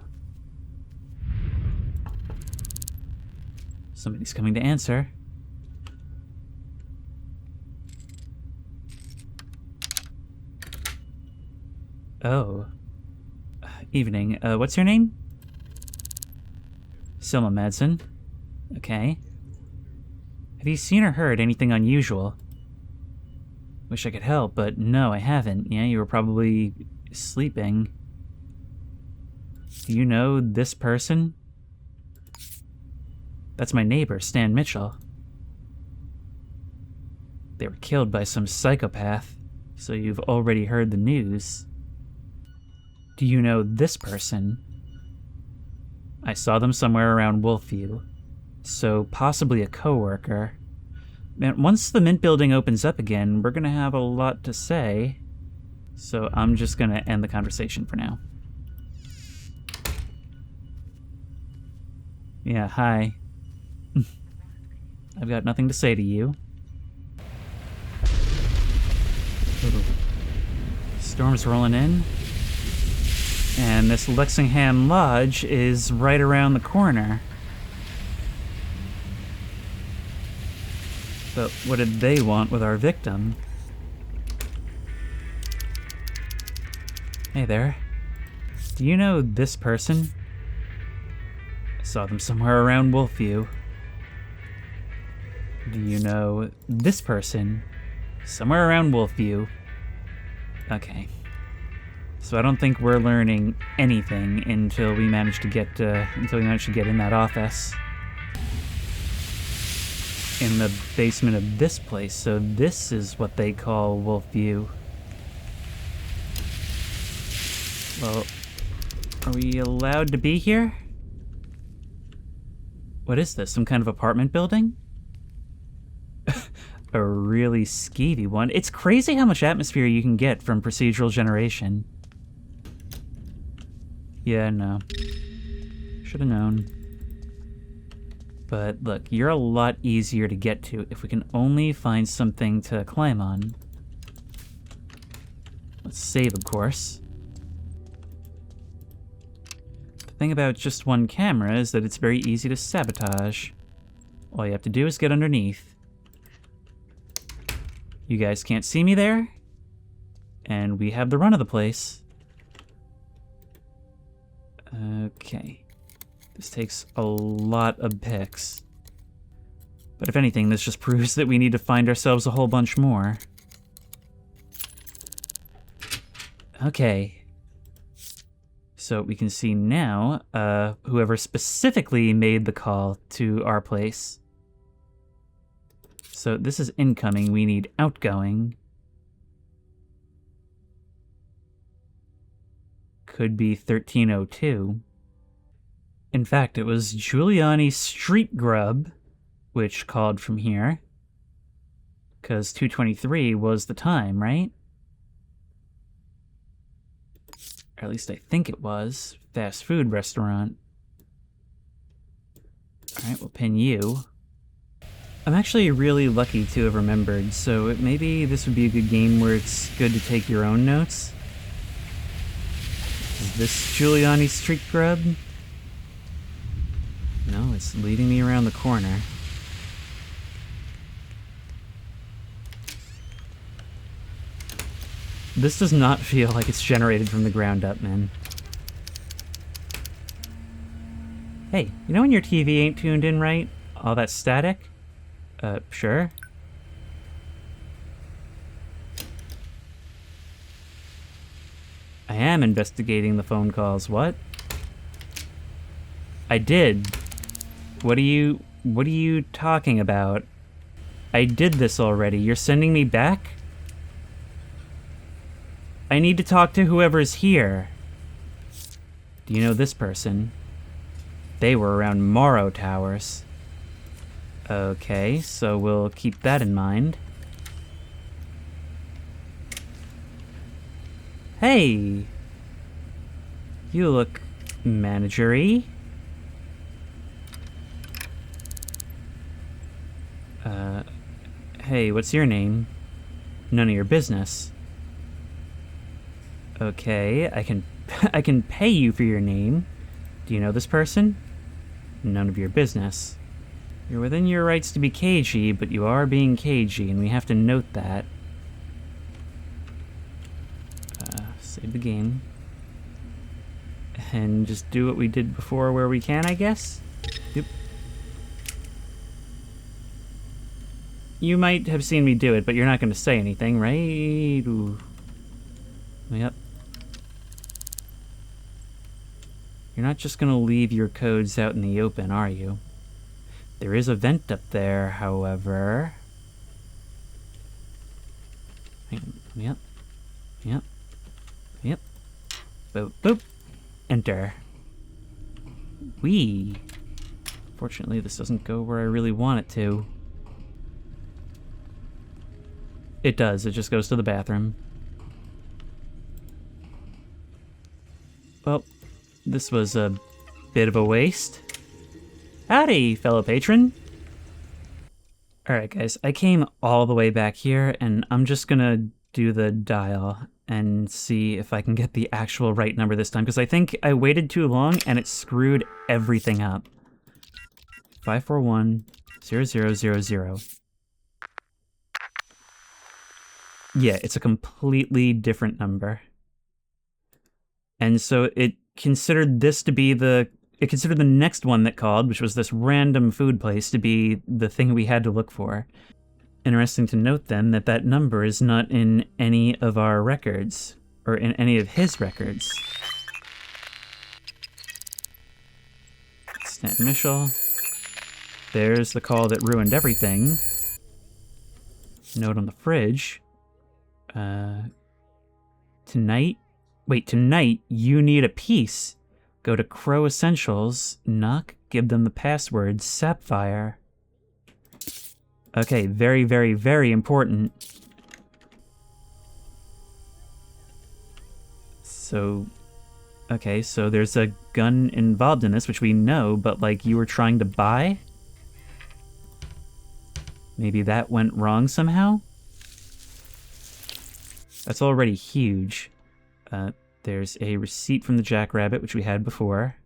Somebody's coming to answer. Oh. Evening. What's your name? Selma Madsen. Okay. Have you seen or heard anything unusual? Wish I could help, but no, I haven't. Yeah, you were probably sleeping. Do you know this person? That's my neighbor, Stan Mitchell. They were killed by some psychopath, so you've already heard the news. Do you know this person? I saw them somewhere around Wolfview, so possibly a coworker. Man, once the Mint building opens up again, we're gonna have a lot to say, so I'm just gonna end the conversation for now. Yeah, hi. I've got nothing to say to you. Ooh. Storm's rolling in. And this Lexingham Lodge is right around the corner. But what did they want with our victim? Hey there. Do you know this person? I saw them somewhere around Wolfview. Do you know this person? Somewhere around Wolfview. Okay. So I don't think we're learning anything until we manage to get in that office. In the basement of this place, so this is what they call Wolf View. Well, are we allowed to be here? What is this, some kind of apartment building? A really skeevy one. It's crazy how much atmosphere you can get from procedural generation. Yeah, no. Should've known. But look, you're a lot easier to get to if we can only find something to climb on. Let's save, of course. The thing about just one camera is that it's very easy to sabotage. All you have to do is get underneath. You guys can't see me there, and we have the run of the place. Okay. This takes a lot of picks. But if anything, this just proves that we need to find ourselves a whole bunch more. Okay. So we can see now, whoever specifically made the call to our place. So this is incoming, we need outgoing. Could be 1302. In fact, it was Giuliani's Street Grub, which called from here. Because 2:23 was the time, right? Or at least I think it was. Fast food restaurant. Alright, we'll pin you. I'm actually really lucky to have remembered, so maybe this would be a good game where it's good to take your own notes. Is this Giuliani's Street Grub? No, it's leading me around the corner. This does not feel like it's generated from the ground up, man. Hey, you know when your TV ain't tuned in right? All that static? Sure. I am investigating the phone calls, what? I did. What are you talking about? I did this already. You're sending me back? I need to talk to whoever's here. Do you know this person? They were around Morrow Towers. Okay, so we'll keep that in mind. Hey! You look managery. Hey, what's your name? None of your business. Okay, I can pay you for your name. Do you know this person? None of your business. You're within your rights to be cagey, but you are being cagey, and we have to note that. Save the game. And just do what we did before where we can, I guess? Yep. You might have seen me do it, but you're not going to say anything, right? Ooh. Yep. You're not just going to leave your codes out in the open, are you? There is a vent up there, however. Yep. Yep. Yep. Boop, boop. Enter. Whee! Fortunately, this doesn't go where I really want it to. It does, it just goes to the bathroom. Well, this was a bit of a waste. Howdy, fellow patron! Alright guys, I came all the way back here, and I'm just gonna do the dial and see if I can get the actual right number this time, because I think I waited too long and it screwed everything up. 541-0000. Yeah, it's a completely different number. And so it considered this to be it considered the next one that called, which was this random food place, to be the thing we had to look for. Interesting to note then that that number is not in any of our records, or in any of his records. Stanton Mitchell. There's the call that ruined everything. Note on the fridge. Tonight you need a piece. Go to Crow Essentials, knock, give them the password, Sapphire. Okay, very, very, very important. So, okay, so there's a gun involved in this, which we know, but like you were trying to buy? Maybe that went wrong somehow? That's already huge. There's a receipt from the Jackrabbit, which we had before.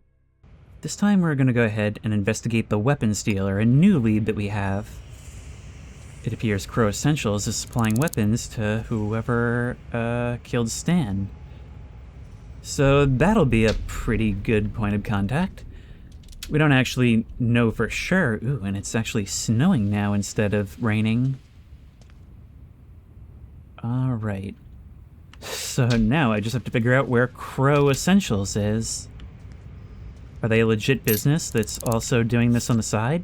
This time we're going to go ahead and investigate the weapons dealer, a new lead that we have. It appears Crow Essentials is supplying weapons to whoever killed Stan. So that'll be a pretty good point of contact. We don't actually know for sure. Ooh, and it's actually snowing now instead of raining. Alright. So now I just have to figure out where Crow Essentials is. Are they a legit business that's also doing this on the side?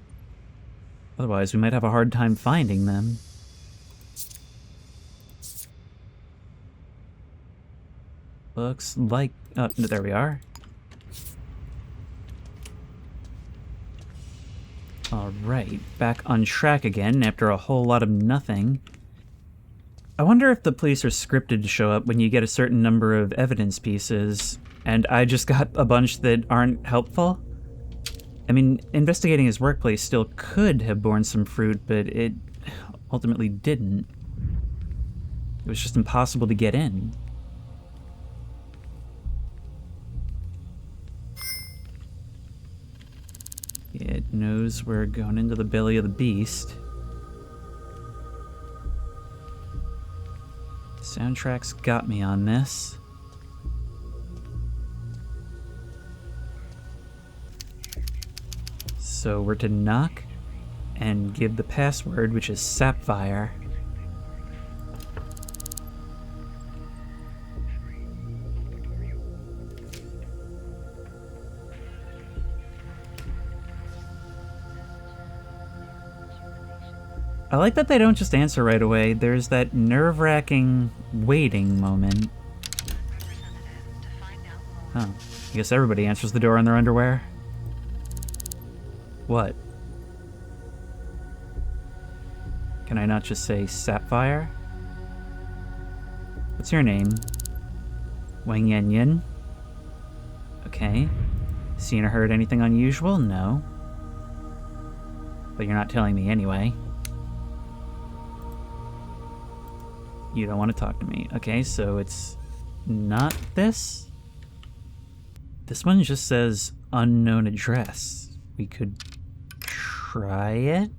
Otherwise, we might have a hard time finding them. Looks like... oh, there we are. Alright, back on track again after a whole lot of nothing. I wonder if the police are scripted to show up when you get a certain number of evidence pieces, and I just got a bunch that aren't helpful? I mean, investigating his workplace still could have borne some fruit, but it ultimately didn't. It was just impossible to get in. It knows we're going into the belly of the beast. Soundtrack's got me on this. So we're to knock and give the password, which is Sapphire. I like that they don't just answer right away. There's that nerve-wracking waiting moment. Oh, I guess everybody answers the door in their underwear. What? Can I not just say Sapphire? What's your name? Wang Yen Yin? Okay. Seen or heard anything unusual? No. But you're not telling me anyway. You don't want to talk to me. Okay, so it's not this? This one just says unknown address. We could try it?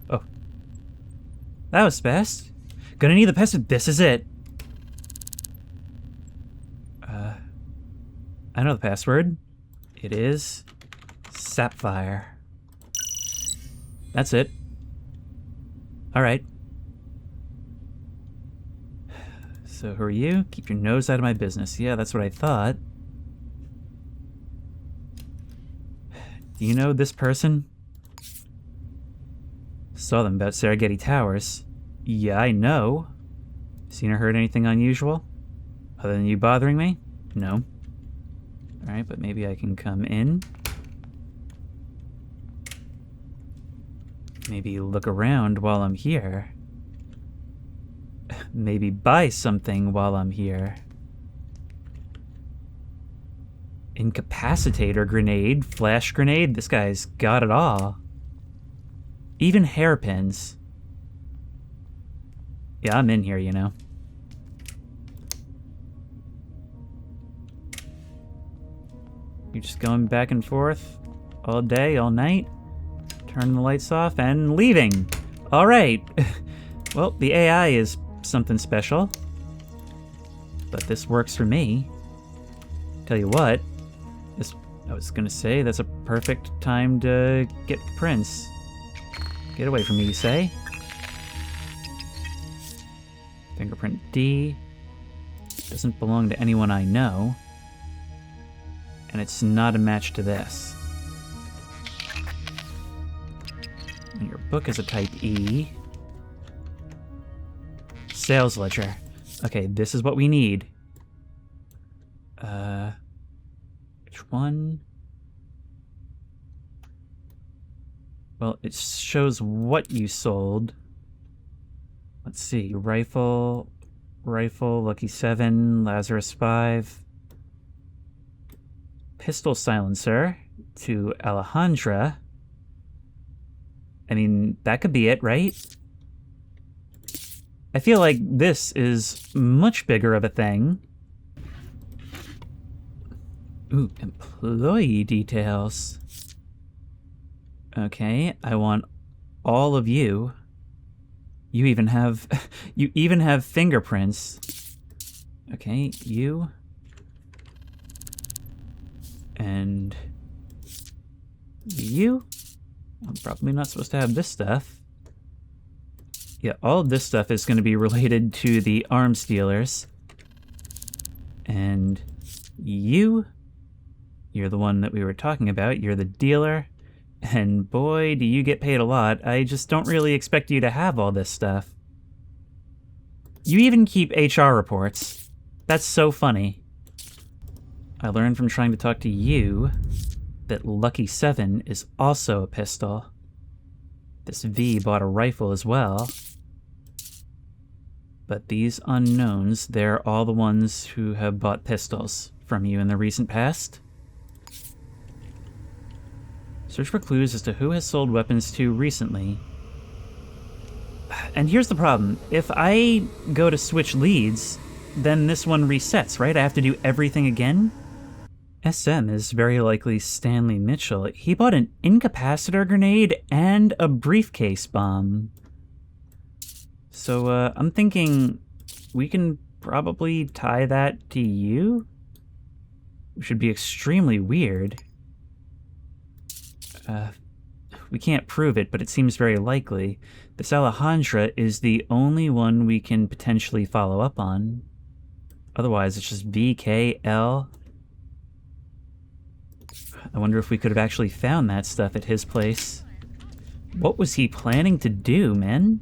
Oh. That was fast. Gonna need the password. This is it. I know the password. It is Sapphire. That's it. Alright. So who are you? Keep your nose out of my business. Yeah, that's what I thought. Do you know this person? Saw them about Serengeti Towers. Yeah, I know. Seen or heard anything unusual? Other than you bothering me? No. Alright, but maybe I can come in. Maybe look around while I'm here. Maybe buy something while I'm here. Incapacitator grenade, flash grenade, this guy's got it all. Even hairpins. Yeah, I'm in here, you know. You're just going back and forth all day, all night, turning the lights off and leaving. All right. Well, the AI is something special, but this works for me. Tell you what, I was gonna say, that's a perfect time to get Prince. Get away from me, you say? Fingerprint D. Doesn't belong to anyone I know. And it's not a match to this. And your book is a type E. Sales ledger. Okay, this is what we need. Which one? Well, it shows what you sold. Let's see. Rifle, Lucky 7, Lazarus 5. Pistol silencer to Alejandra. I mean, that could be it, right? I feel like this is much bigger of a thing. Ooh, employee details. Okay, I want all of you. You even have fingerprints. Okay, you. And you. I'm probably not supposed to have this stuff. Yeah, all of this stuff is going to be related to the arms dealers. And you're the one that we were talking about. You're the dealer. And boy, do you get paid a lot. I just don't really expect you to have all this stuff. You even keep HR reports. That's so funny. I learned from trying to talk to you that Lucky 7 is also a pistol. This V bought a rifle as well. But these unknowns, they're all the ones who have bought pistols from you in the recent past. Search for clues as to who has sold weapons to recently. And here's the problem. If I go to switch leads, then this one resets, right? I have to do everything again? SM is very likely Stanley Mitchell. He bought an incapacitor grenade and a briefcase bomb. So, I'm thinking we can probably tie that to you? Which would be extremely weird. We can't prove it, but it seems very likely. This Alejandra is the only one we can potentially follow up on. Otherwise, it's just VKL. I wonder if we could have actually found that stuff at his place. What was he planning to do, man?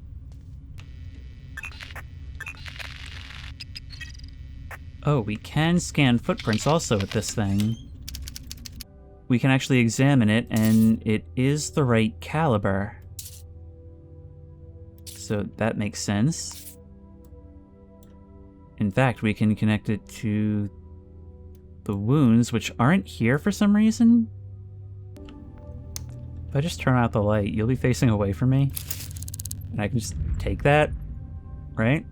Oh, we can scan footprints also with this thing. We can actually examine it, and it is the right caliber. So that makes sense. In fact, we can connect it to the wounds, which aren't here for some reason. If I just turn out the light, you'll be facing away from me. And I can just take that, right?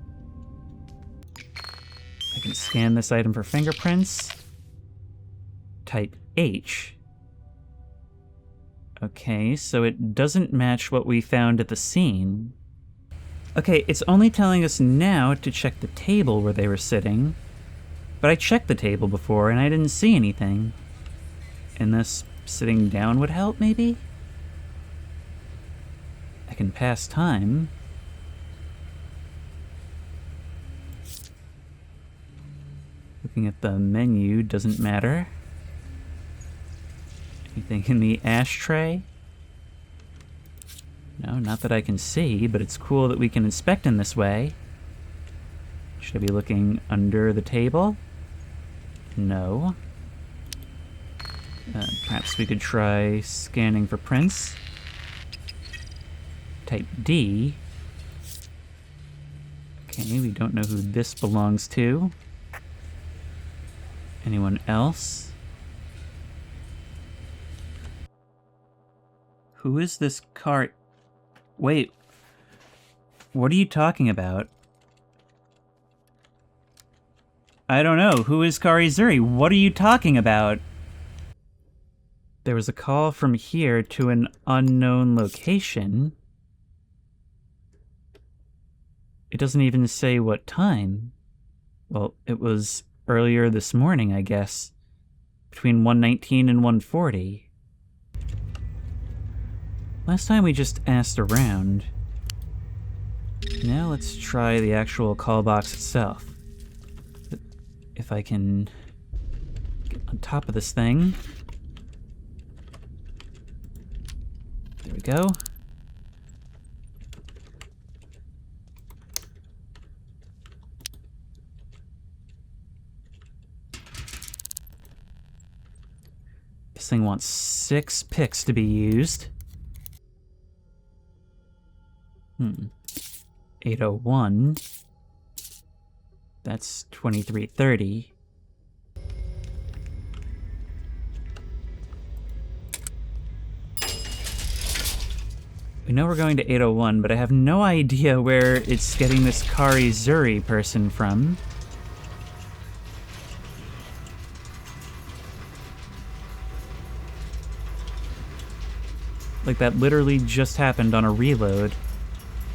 I can scan this item for fingerprints. Type H. Okay, so it doesn't match what we found at the scene. Okay, it's only telling us now to check the table where they were sitting. But I checked the table before and I didn't see anything. Unless sitting down would help, maybe? I can pass time. Looking at the menu doesn't matter. Anything in the ashtray? No, not that I can see, but it's cool that we can inspect in this way. Should I be looking under the table? No. Perhaps we could try scanning for prints. Type D. Okay, we don't know who this belongs to. Anyone else? Who is this car? Wait. What are you talking about? I don't know. Who is Karizuri? What are you talking about? There was a call from here to an unknown location. It doesn't even say what time. Well, it was earlier this morning, I guess. Between 1:19 and 1:40. Last time we just asked around. Now let's try the actual call box itself. If I can get on top of this thing. There we go. This thing wants 6 picks to be used. 801. That's 2330. We know we're going to 801, but I have no idea where it's getting this Kari Zuri person from. Like, that literally just happened on a reload.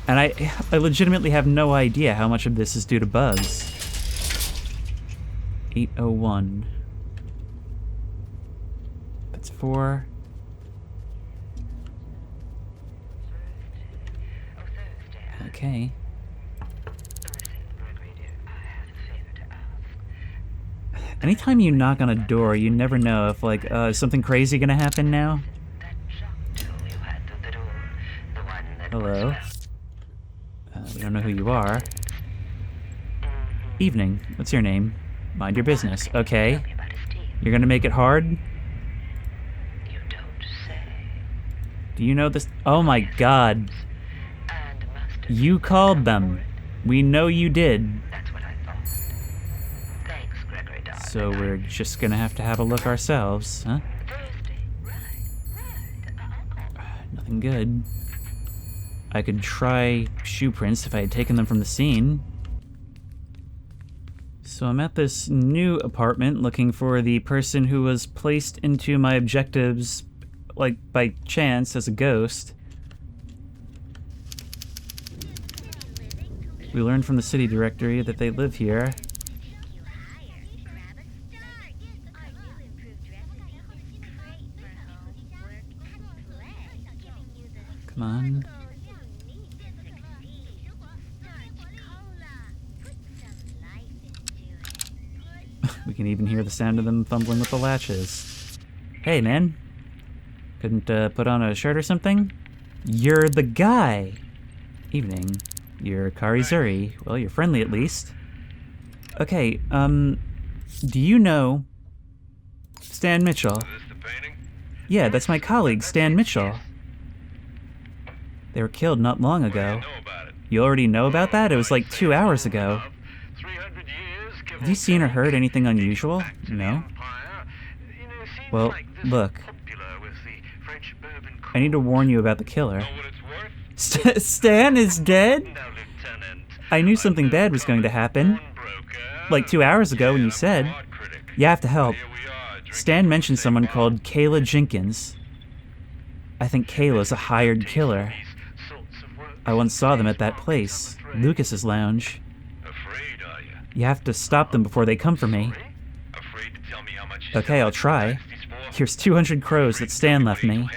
And I legitimately have no idea how much of this is due to bugs. 801. That's 4. Okay. Anytime you knock on a door, you never know if, like, is something crazy gonna happen now? Hello. We don't know who you are. Evening. What's your name? Mind your business. Okay. You're gonna make it hard? Do you know this? Oh my god. You called them. We know you did. So we're just gonna have to have a look ourselves, huh? Nothing good. I could try shoe prints if I had taken them from the scene. So I'm at this new apartment looking for the person who was placed into my objectives, like, by chance as a ghost. We learned from the city directory that they live here. Come on. We can even hear the sound of them fumbling with the latches. Hey, man. Couldn't put on a shirt or something? You're the guy! Evening. You're Kari Zuri. Well, you're friendly at least. Okay, do you know Stan Mitchell? Is this the painting? Yeah, that's my colleague, Stan Mitchell. They were killed not long What do ago. you know about it? You already know about that? It was like 2 hours ago. 300 years, give Have you seen or heard anything unusual? back to the No? Empire. You know, it seems Well, like this look. is popular with the French bourbon I need to court. warn you about the killer. Know what it's worth? Stan is dead? Now, Lieutenant, I knew something bad was going to happen. pawnbroker. Like 2 hours ago when you said. Art critic. You have to help. Here we are, drinking Stan mentioned from the someone same called Kayla Jenkins. I think Kayla's a hired killer. these sorts of work. I once saw them at that place, Lucas's Lounge. Afraid, are you? You have to stop them before they come for me. Afraid to tell me how much you Okay, I'll try. Here's 200 crows that Stan left me.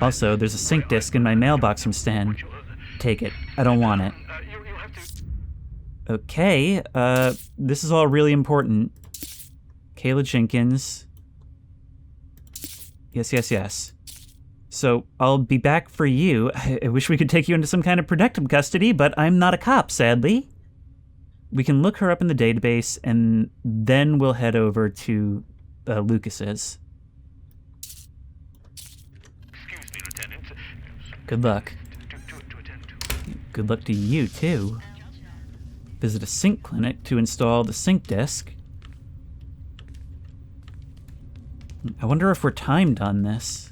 Also, there's a sync disc in my mailbox from Stan. Take it. I don't want it. You'll have to... Okay, this is all really important. Kayla Jenkins. Yes. So, I'll be back for you. I wish we could take you into some kind of protective custody, but I'm not a cop, sadly. We can look her up in the database, and then we'll head over to Lucas's. Excuse me, Lieutenant. Good luck. To attend to. Good luck to you, too. Visit a sync clinic to install the sync disk. I wonder if we're timed on this.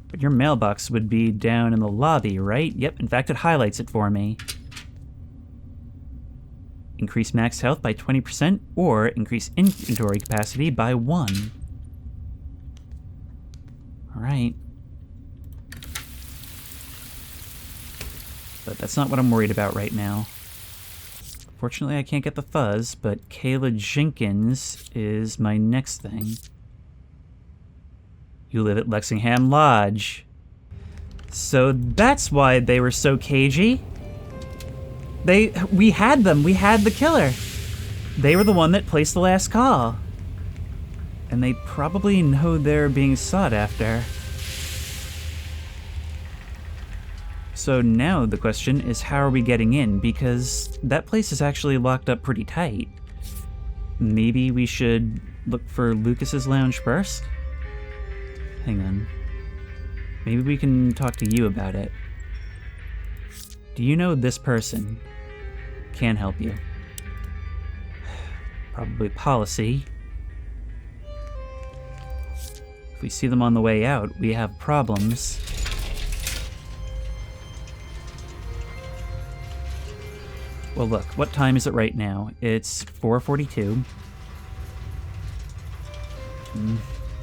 But your mailbox would be down in the lobby, right? Yep, in fact, it highlights it for me. Increase max health by 20% or increase inventory capacity by 1. Alright. But that's not what I'm worried about right now. Fortunately, I can't get the fuzz, but Kayla Jenkins is my next thing. You live at Lexingham Lodge. So that's why they were so cagey. We had them. We had the killer. They were the one that placed the last call. And they probably know they're being sought after. So now the question is, how are we getting in? Because that place is actually locked up pretty tight. Maybe we should look for Lucas's lounge first? Hang on. Maybe we can talk to you about it. Do you know this person can help you? Probably policy. If we see them on the way out, we have problems. Well, look, what time is it right now? It's 4:42.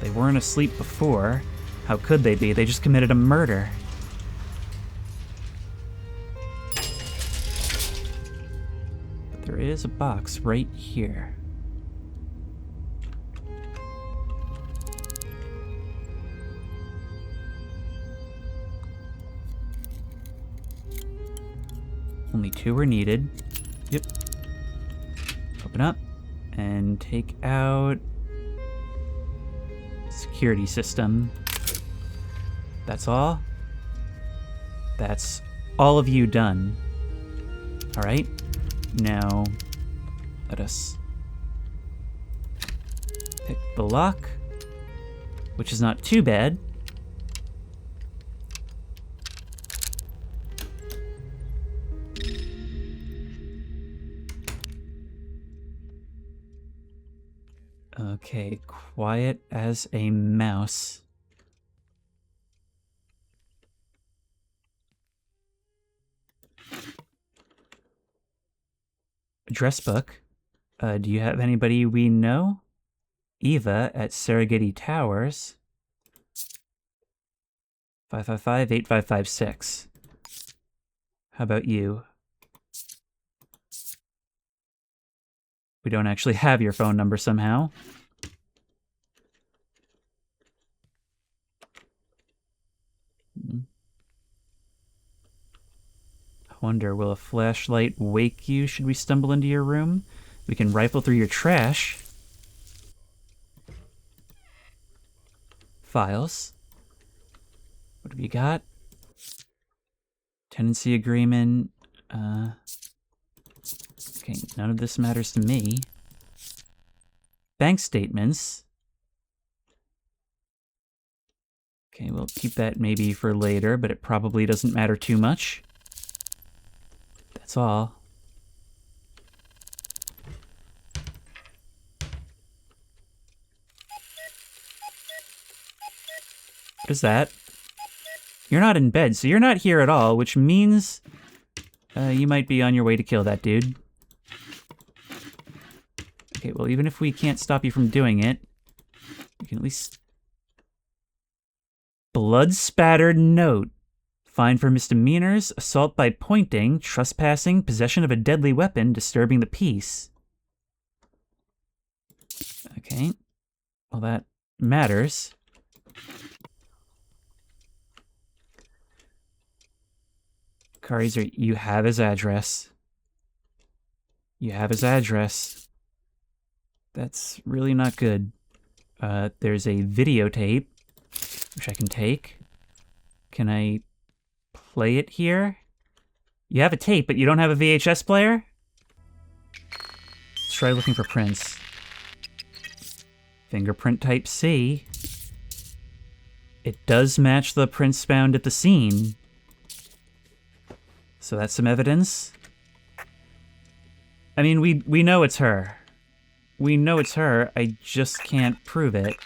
They weren't asleep before. How could they be? They just committed a murder. But there is a box right here. Only 2 are needed. Yep. Open up and take out security system. That's all? That's all of you done. Alright. Now, let us pick the lock, which is not too bad. Okay, quiet as a mouse. Address book. Do you have anybody we know? Eva at Serengeti Towers. 555-8556. How about you? We don't actually have your phone number somehow. I wonder, will a flashlight wake you should we stumble into your room? We can rifle through your trash. Files. What have you got? Tenancy agreement. Okay, none of this matters to me. Bank statements. Okay, we'll keep that maybe for later, but it probably doesn't matter too much. That's all. What is that? You're not in bed, so you're not here at all, which means you might be on your way to kill that dude. Okay, well, even if we can't stop you from doing it, we can at least... Blood-spattered note. Fine for misdemeanors, assault by pointing, trespassing, possession of a deadly weapon, disturbing the peace. Okay. Well, that matters. Kaiser, you have his address. You have his address. That's really not good. There's a videotape, which I can take. Can I play it here? You have a tape, but you don't have a VHS player? Let's try looking for prints. Fingerprint type C. It does match the prints found at the scene. So that's some evidence. I mean, we know it's her. We know it's her, I just can't prove it.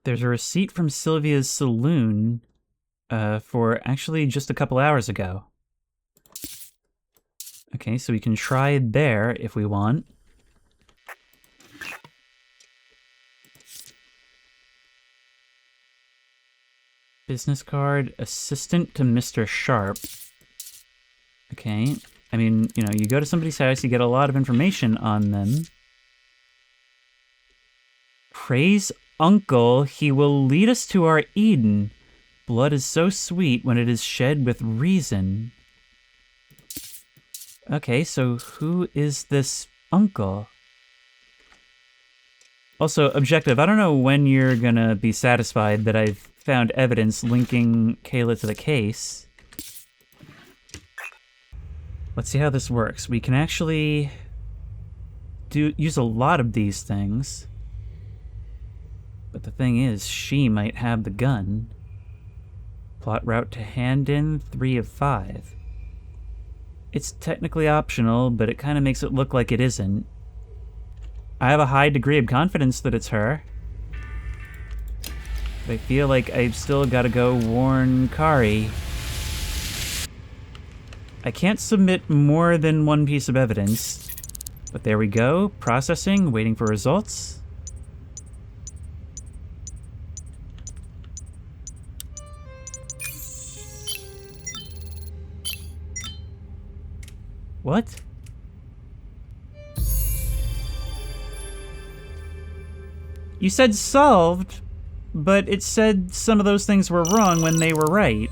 There's a receipt from Sylvia's saloon for actually just a couple hours ago. Okay, so we can try there if we want. Business card, assistant to Mr. Sharp. Okay, I mean, you know, you go to somebody's house, you get a lot of information on them. Praise uncle. He will lead us to our Eden. Blood is so sweet when it is shed with reason. Okay, so who is this uncle? Also, objective, I don't know when you're gonna be satisfied that I've found evidence linking Kayla to the case. Let's see how this works. We can actually use a lot of these things. But the thing is, she might have the gun. Plot route to hand in 3 of 5. It's technically optional, but it kind of makes it look like it isn't. I have a high degree of confidence that it's her. But I feel like I've still got to go warn Kari. I can't submit more than one piece of evidence. But there we go. Processing, waiting for results. What? You said solved, but it said some of those things were wrong when they were right.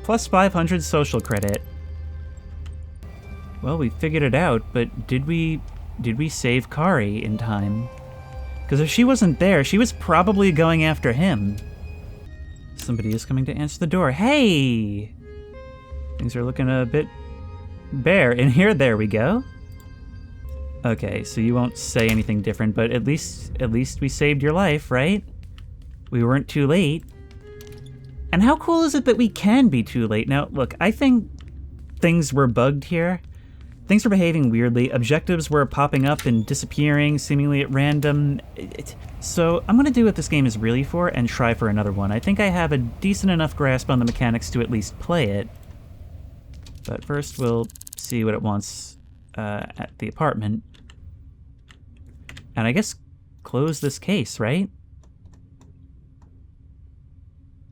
Plus 500 social credit. Well, we figured it out, but did we save Kari in time? Because if she wasn't there, she was probably going after him. Somebody is coming to answer the door. Hey! Things are looking a bit bare in here. There we go. Okay, so you won't say anything different, but at least we saved your life, right? We weren't too late. And how cool is it that we can be too late? Now, look, I think things were bugged here. Things were behaving weirdly. Objectives were popping up and disappearing, seemingly at random. So I'm going to do what this game is really for and try for another one. I think I have a decent enough grasp on the mechanics to at least play it. But first we'll see what it wants at the apartment. And I guess close this case, right?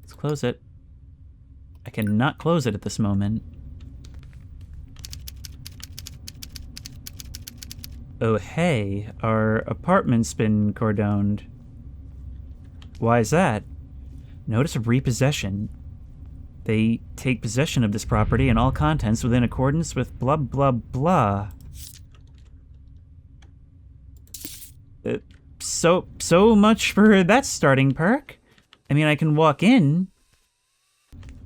Let's close it. I cannot close it at this moment. Oh hey, our apartment's been cordoned. Why is that? Notice of repossession. They take possession of this property and all contents within accordance with blah blah blah. So much for that starting perk. I mean, I can walk in.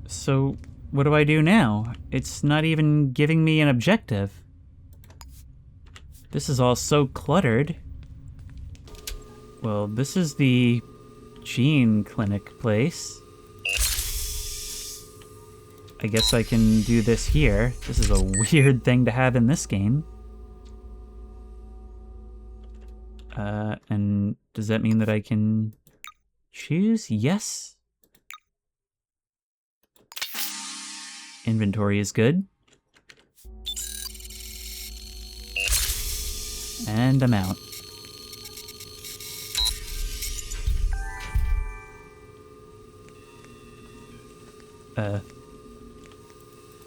So what do I do now? It's not even giving me an objective. This is all so cluttered. Well, this is the gene clinic place. I guess I can do this here. This is a weird thing to have in this game. And does that mean that I can choose? Yes. Inventory is good. And I'm out.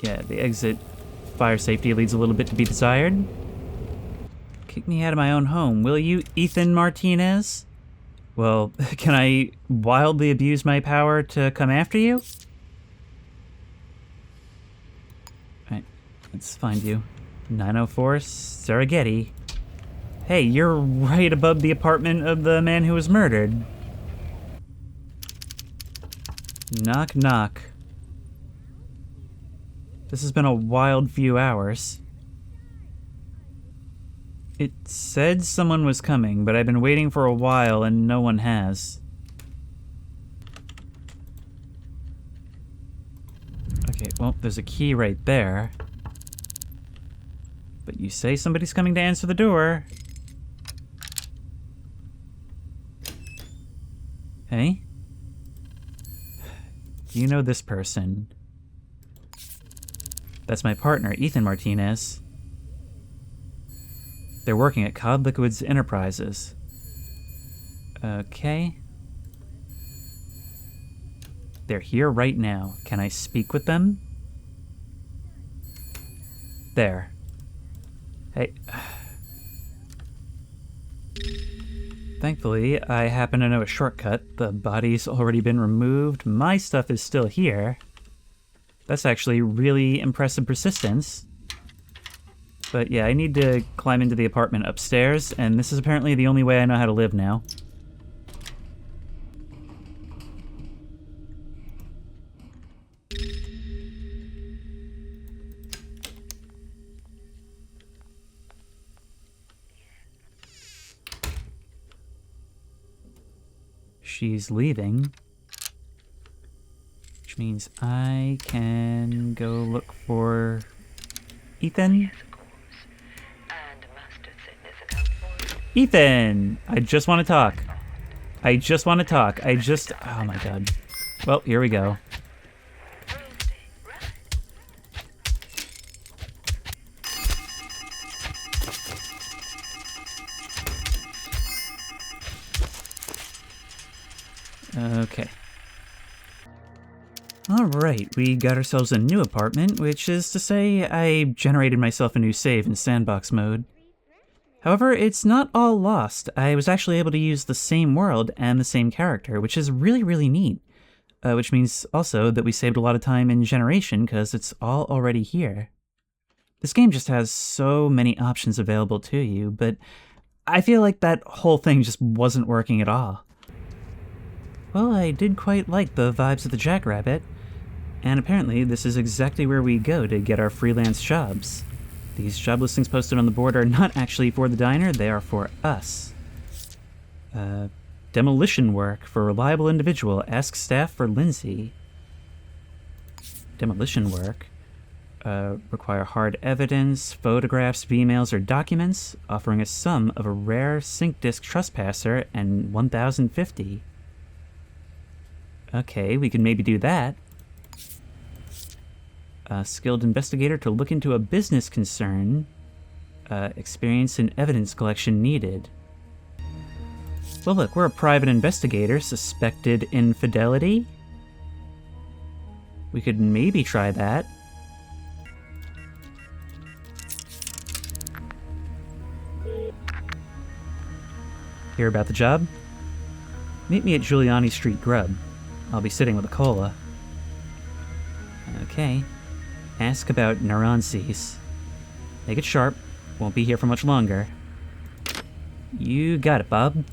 Yeah, the exit fire safety leaves a little bit to be desired. Kick me out of my own home, will you, Ethan Martinez? Well, can I wildly abuse my power to come after you? Alright, let's find you. 904 Serengeti. Hey, you're right above the apartment of the man who was murdered. Knock, knock. This has been a wild few hours. It said someone was coming, but I've been waiting for a while and no one has. Okay, well, there's a key right there. But you say somebody's coming to answer the door. Hey? Do you know this person? That's my partner, Ethan Martinez. They're working at Cod Liquids Enterprises. Okay. They're here right now. Can I speak with them? There. Hey. Thankfully, I happen to know a shortcut. The body's already been removed. My stuff is still here. That's actually really impressive persistence. But yeah, I need to climb into the apartment upstairs, and this is apparently the only way I know how to live now. She's leaving, which means I can go look for Ethan. Ethan! I just want to talk. Oh my god. Well, here we go. Okay. Alright, we got ourselves a new apartment, which is to say I generated myself a new save in sandbox mode. However, it's not all lost. I was actually able to use the same world and the same character, which is really, really neat. Which means also that we saved a lot of time in generation because it's all already here. This game just has so many options available to you, but I feel like that whole thing just wasn't working at all. Well, I did quite like the vibes of the Jackrabbit, and apparently this is exactly where we go to get our freelance jobs. These job listings posted on the board are not actually for the diner, they are for us. Demolition work for reliable individual, ask staff for Lindsay. Demolition work. Require hard evidence, photographs, emails, or documents, offering a sum of a rare sync disk trespasser and 1,050. Okay, we can maybe do that. A skilled investigator to look into a business concern. Experience in evidence collection needed. Well, look, we're a private investigator, suspected infidelity. We could maybe try that. Hear about the job? Meet me at Giuliani Street Grub. I'll be sitting with a cola. Okay. Ask about neuronces. Make it sharp. Won't be here for much longer. You got it, Bob.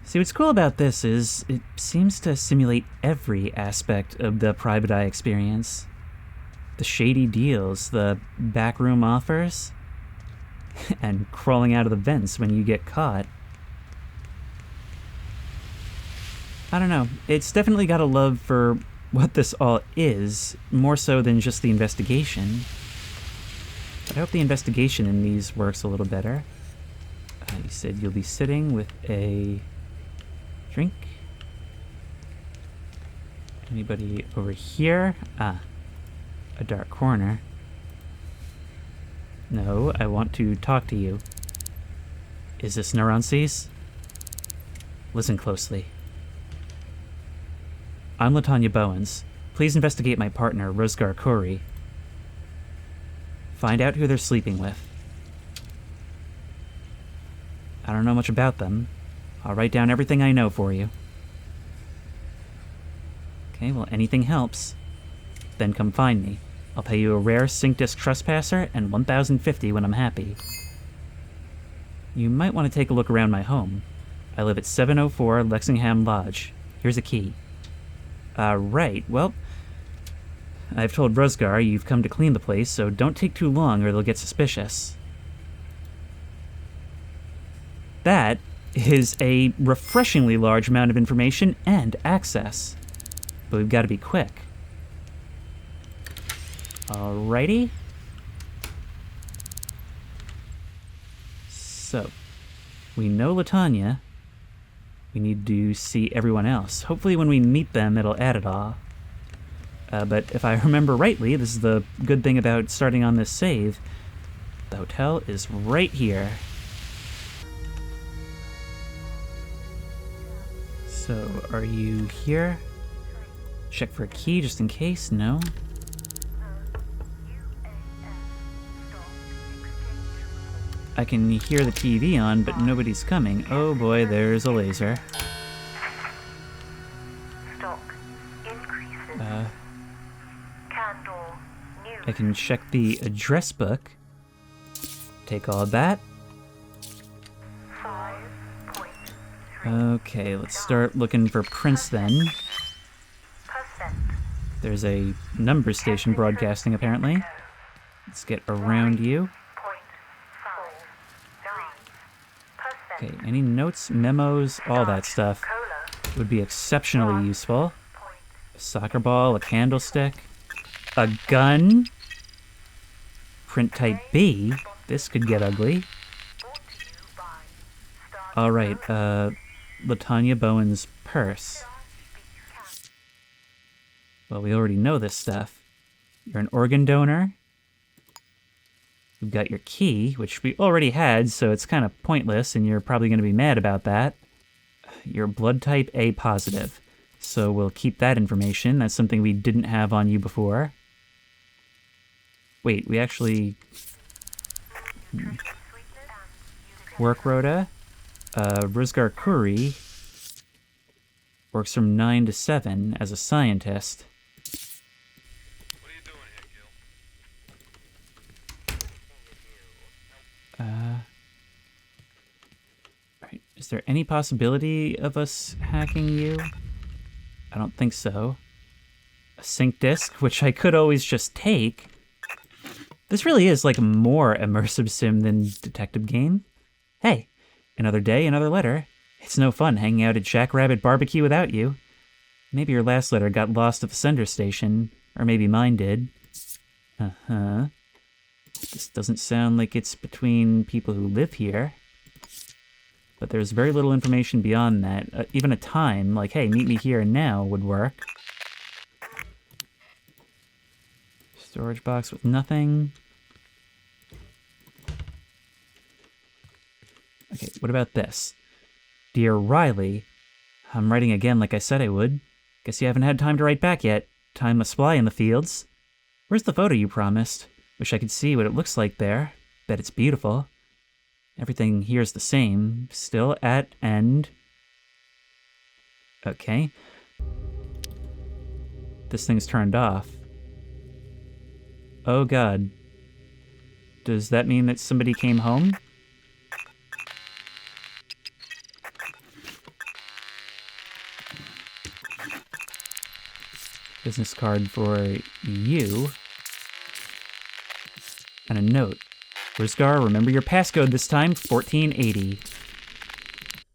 See, what's cool about this is it seems to simulate every aspect of the private eye experience. The shady deals, the backroom offers, and crawling out of the vents when you get caught. I don't know, it's definitely got a love for what this all is, more so than just the investigation. But I hope the investigation in these works a little better. You said you'll be sitting with a drink. Anybody over here? Ah, a dark corner. No, I want to talk to you. Is this neuronces? Listen closely. I'm Latanya Bowens. Please investigate my partner, Rosgar Khoury. Find out who they're sleeping with. I don't know much about them. I'll write down everything I know for you. Okay, well, anything helps. Then come find me. I'll pay you a rare sync disk trespasser and 1,050 when I'm happy. You might want to take a look around my home. I live at 704 Lexingham Lodge. Here's a key. Right, well, I've told Rosgar you've come to clean the place, so don't take too long or they'll get suspicious. That is a refreshingly large amount of information and access. But we've got to be quick. Alrighty. So, we know Latanya. We need to see everyone else. Hopefully when we meet them, it'll add it all. But if I remember rightly, this is the good thing about starting on this save. The hotel is right here. So, are you here? Check for a key just in case. No? I can hear the TV on, but nobody's coming. Oh boy, there's a laser. Stock increases. Candle news. I can check the address book. Take all of that. 5.3%. Okay, let's start looking for Prince then. There's a number station broadcasting, apparently. Let's get around you. Okay, any notes, memos, all that stuff would be exceptionally useful. A soccer ball, a candlestick, a gun. Print type B. This could get ugly. Alright, LaTanya Bowen's purse. Well, we already know this stuff. You're an organ donor. You've got your key, which we already had, so it's kind of pointless, and you're probably going to be mad about that. You're blood type A positive, so we'll keep that information. That's something we didn't have on you before. Wait, we actually... Work rota. Rizgar Kuri works from 9 to 7 as a scientist. What are you doing here, Gil? Right. Is there any possibility of us hacking you? I don't think so. A sync disk, which I could always just take. This really is like a more immersive sim than Detective Game. Hey, another day, another letter. It's no fun hanging out at Jackrabbit Barbecue without you. Maybe your last letter got lost at the sender station, or maybe mine did. Uh-huh. This doesn't sound like it's between people who live here. But there's very little information beyond that. Even a time, like, hey, meet me here and now, would work. Storage box with nothing. Okay, what about this? Dear Riley, I'm writing again like I said I would. Guess you haven't had time to write back yet. Time must fly in the fields. Where's the photo you promised? Wish I could see what it looks like there. Bet it's beautiful. Everything here's the same. Still at end. Okay. This thing's turned off. Oh god. Does that mean that somebody came home? Business card for you. And a note. Rizgar, remember your passcode this time, 1480.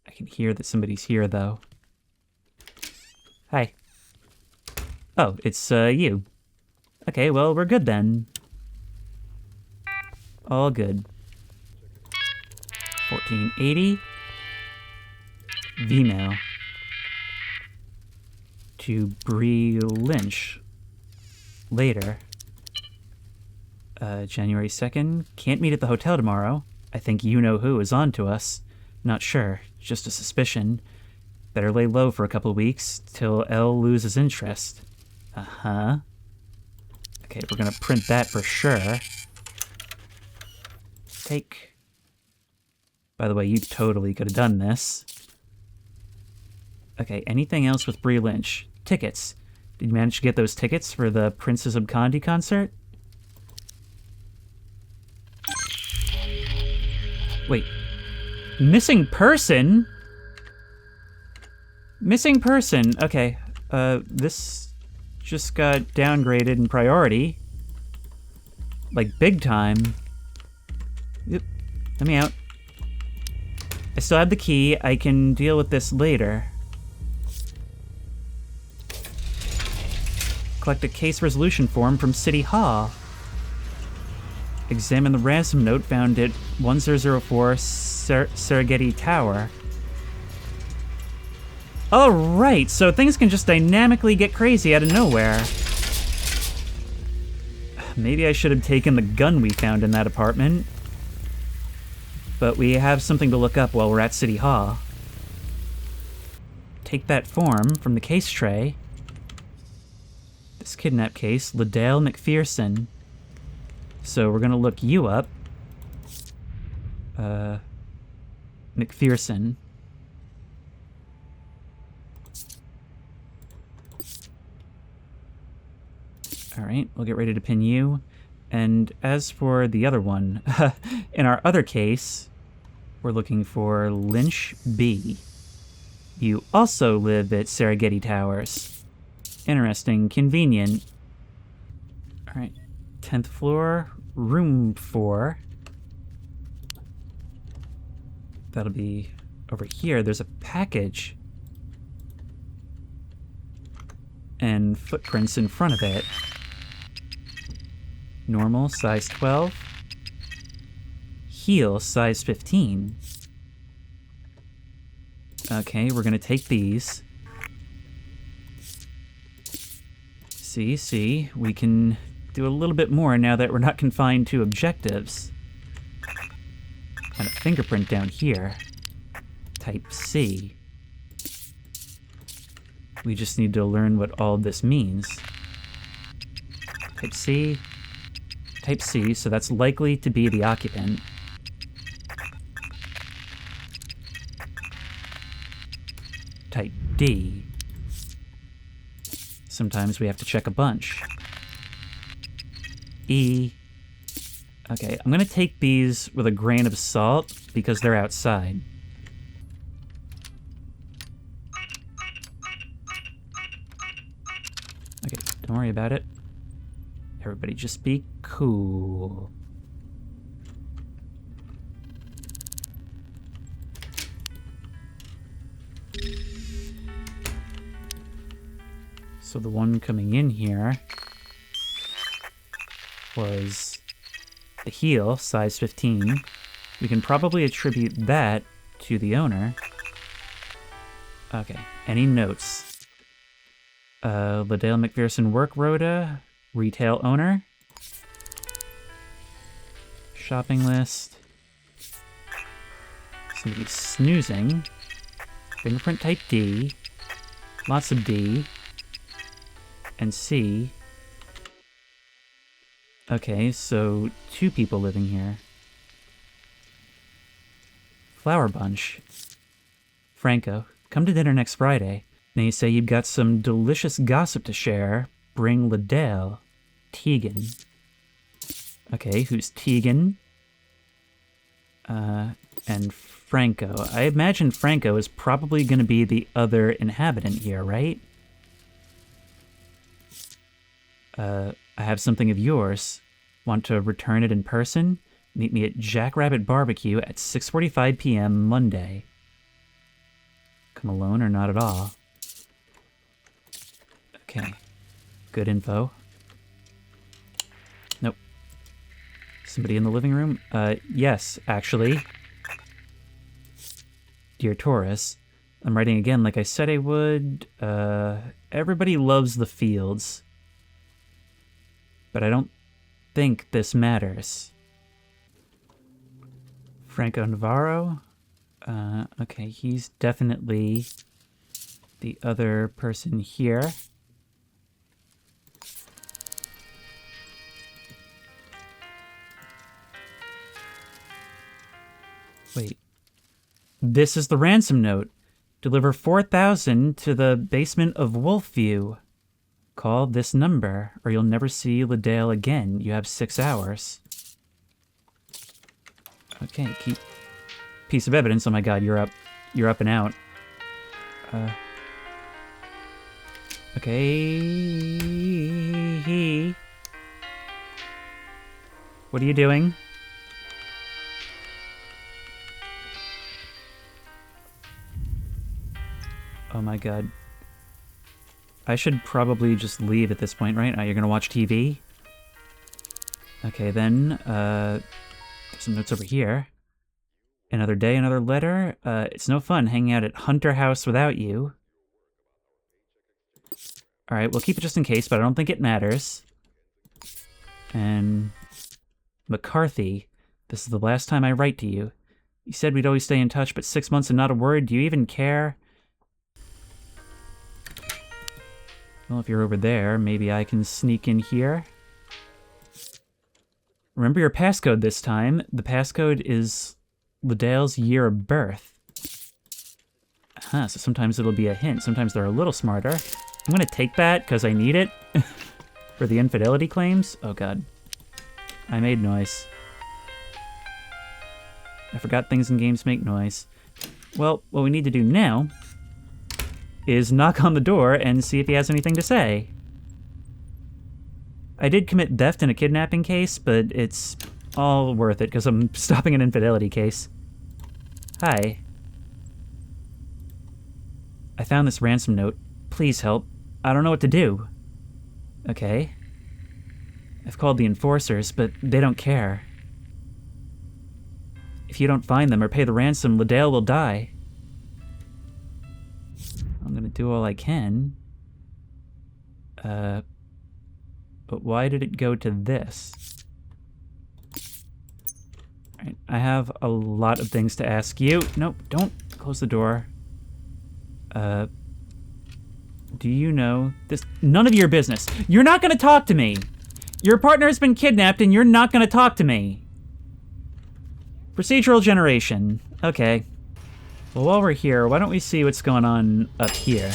I can hear that somebody's here, though. Hi. Oh, it's, you. Okay, well, we're good then. All good. 1480. Vmail. To Bree Lynch. Later. January 2nd. Can't meet at the hotel tomorrow. I think you-know-who is on to us. Not sure. Just a suspicion. Better lay low for a couple weeks, till Elle loses interest. Uh-huh. Okay, we're gonna print that for sure. Take. By the way, you totally could have done this. Okay, anything else with Bree Lynch? Tickets. Did you manage to get those tickets for the Princess of Condi concert? Wait. Missing person? Missing person. Okay. This just got downgraded in priority. Like, big time. Yep. Let me out. I still have the key. I can deal with this later. Collect a case resolution form from City Hall. Examine the ransom note found at 1004 Serengeti Tower. Alright, so things can just dynamically get crazy out of nowhere. Maybe I should have taken the gun we found in that apartment. But we have something to look up while we're at City Hall. Take that form from the case tray. This kidnap case, Liddell McPherson. So we're gonna look you up. McPherson. Alright, we'll get ready to pin you. And as for the other one, in our other case, we're looking for Lynch B. You also live at Serengeti Towers. Interesting, convenient. Alright, 10th floor, room 4. That'll be over here. There's a package. And footprints in front of it. Normal, size 12. Heel, size 15. Okay, we're gonna take these. See, we can do a little bit more now that we're not confined to objectives. And a fingerprint down here. Type C. We just need to learn what all this means. Type C. Type C, so that's likely to be the occupant. Type D. Sometimes we have to check a bunch. E. Okay, I'm gonna take these with a grain of salt because they're outside. Okay, don't worry about it. Everybody just be cool. So the one coming in here was the heel, size 15. We can probably attribute that to the owner. Okay, any notes? Liddell McPherson work rota, retail owner, shopping list, somebody snoozing, fingerprint type D, lots of D, and C. Okay, so 2 people living here. Flower Bunch. Franco, come to dinner next Friday. Now you say you've got some delicious gossip to share. Bring Liddell. Tegan. Okay, who's Tegan? And Franco. I imagine Franco is probably going to be the other inhabitant here, right? I have something of yours. Want to return it in person? Meet me at Jackrabbit Barbecue at 6:45 p.m. Monday. Come alone or not at all? Okay. Good info. Nope. Somebody in the living room? Yes, actually. Dear Taurus, I'm writing again like I said I would. Everybody loves the fields. But I don't think this matters. Franco Navarro? Okay, he's definitely the other person here. Wait. This is the ransom note. Deliver 4,000 to the basement of Wolfview. Call this number, or you'll never see Liddell again. You have 6 hours. Okay, keep... Piece of evidence. Oh my god, you're up. You're up and out. Okay... What are you doing? Oh my god. I should probably just leave at this point, right? You're gonna watch TV? Okay, then, there's some notes over here. Another day, another letter. It's no fun hanging out at Hunter House without you. Alright, we'll keep it just in case, but I don't think it matters. And... McCarthy, this is the last time I write to you. You said we'd always stay in touch, but 6 months and not a word. Do you even care? Well, if you're over there, maybe I can sneak in here. Remember your passcode this time. The passcode is Liddell's year of birth. Huh, so sometimes it'll be a hint. Sometimes they're a little smarter. I'm gonna take that because I need it for the infidelity claims. Oh god. I made noise. I forgot things in games make noise. Well, what we need to do now is knock on the door and see if he has anything to say. I did commit theft in a kidnapping case, but it's all worth it because I'm stopping an infidelity case. Hi. I found this ransom note. Please help. I don't know what to do. Okay. I've called the enforcers, but they don't care. If you don't find them or pay the ransom, Liddell will die. I'm gonna do all I can. But why did it go to this? Alright, I have a lot of things to ask you. Nope, don't close the door. Do you know this? None of your business. You're not gonna talk to me! Your partner has been kidnapped and you're not gonna talk to me! Procedural generation. Okay. Well, while we're here, why don't we see what's going on up here?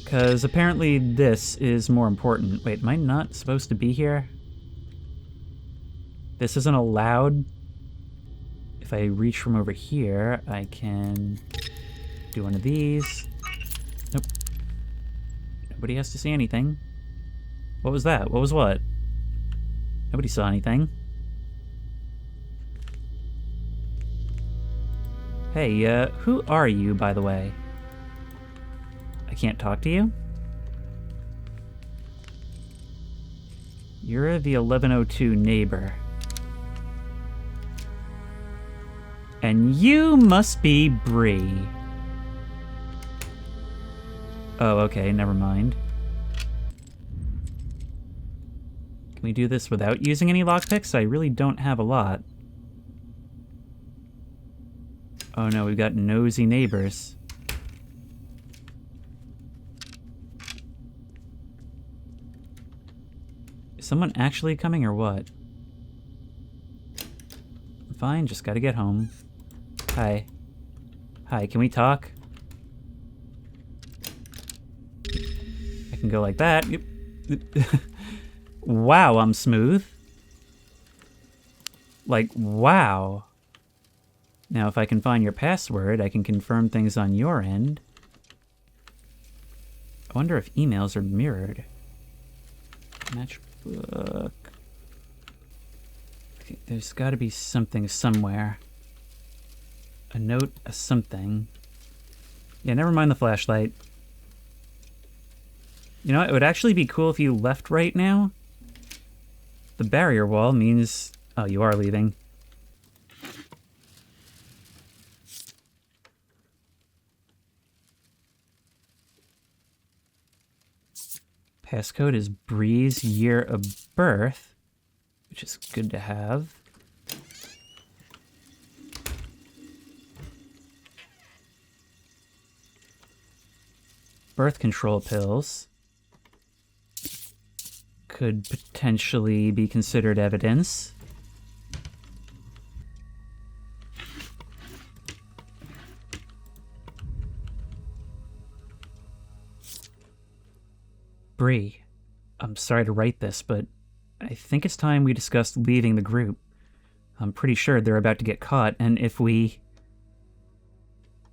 Because apparently this is more important. Wait, am I not supposed to be here? This isn't allowed? If I reach from over here, I can do one of these. Nope. Nobody has to see anything. What was that? What was what? Nobody saw anything. Hey, who are you, by the way? I can't talk to you? You're the 1102 neighbor. And you must be Bree. Oh, okay, never mind. Can we do this without using any lockpicks? I really don't have a lot. Oh no, we've got nosy neighbors. Is someone actually coming or what? Fine, just gotta get home. Hi. Hi, can we talk? I can go like that. Wow, I'm smooth. Like, wow. Now, if I can find your password, I can confirm things on your end. I wonder if emails are mirrored. Matchbook. Okay, there's got to be something somewhere. A note, a something. Yeah, never mind the flashlight. You know what? It would actually be cool if you left right now. The barrier wall means... Oh, you are leaving. Passcode is Bree's year of birth, which is good to have. Birth control pills could potentially be considered evidence. Bree, I'm sorry to write this, but I think it's time we discussed leaving the group. I'm pretty sure they're about to get caught, and if we...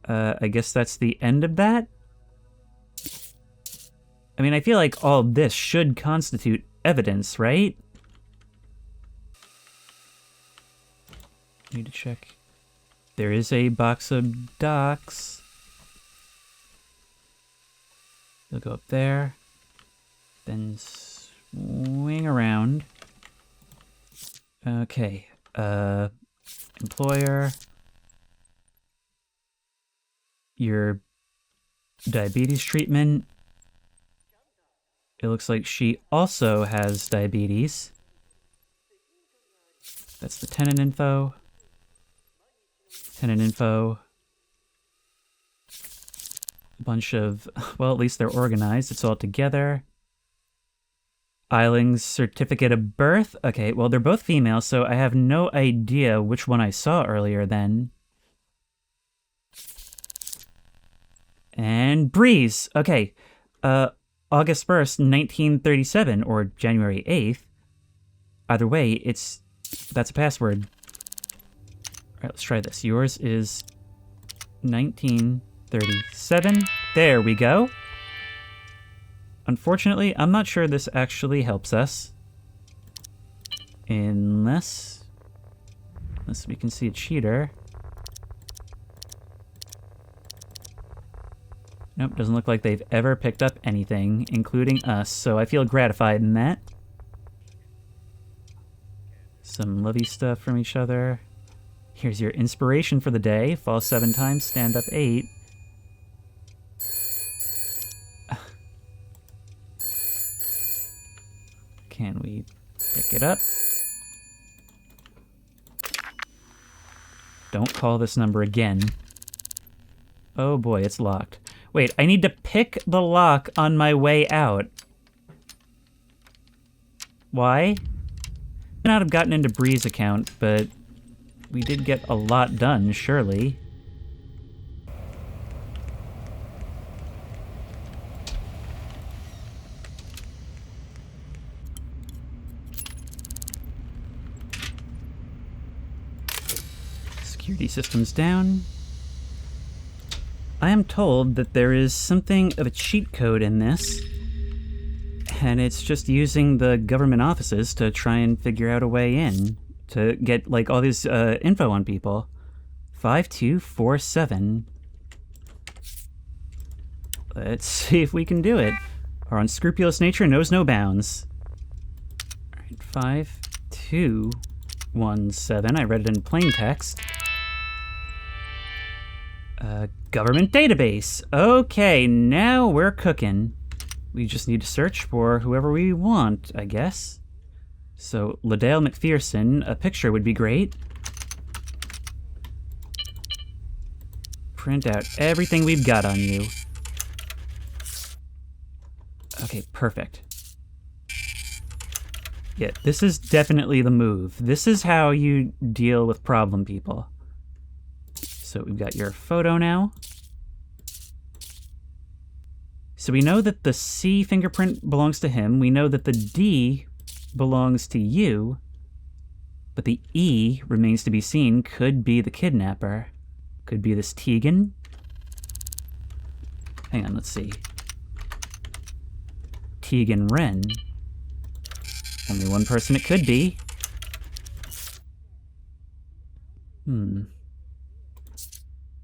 I guess that's the end of that? I mean, I feel like all this should constitute evidence, right? Need to check. There is a box of docs. They'll go up there. Then swing around. Okay. Employer. Your diabetes treatment. It looks like she also has diabetes. That's the tenant info. Tenant info. A bunch of... Well, at least they're organized. It's all together. Eiling's certificate of birth. Okay, well, they're both female, so I have no idea which one I saw earlier then. And Breeze. Okay. August 1st, 1937, or January 8th. Either way, that's a password. Alright, let's try this. Yours is 1937. There we go. Unfortunately, I'm not sure this actually helps us. Unless we can see a cheater. Nope, doesn't look like they've ever picked up anything, including us, so I feel gratified in that. Some lovey stuff from each other. Here's your inspiration for the day. Fall 7 times, stand up 8. Can we pick it up? Don't call this number again. Oh boy, it's locked. Wait, I need to pick the lock on my way out. Why? May not have gotten into Bree's account, but we did get a lot done, surely. Security systems down. I am told that there is something of a cheat code in this, and it's just using the government offices to try and figure out a way in, to get, like, all this info on people. 5247. Let's see if we can do it. Our unscrupulous nature knows no bounds. Alright, 5217. I read it in plain text. Government database. Okay, now we're cooking. We just need to search for whoever we want, I guess. So, Liddell McPherson, a picture would be great. Print out everything we've got on you. Okay, perfect. Yeah, this is definitely the move. This is how you deal with problem people. So we've got your photo now. So we know that the C fingerprint belongs to him. We know that the D belongs to you. But the E remains to be seen. Could be the kidnapper. Could be this Tegan. Hang on, let's see. Tegan Wren. Only one person it could be.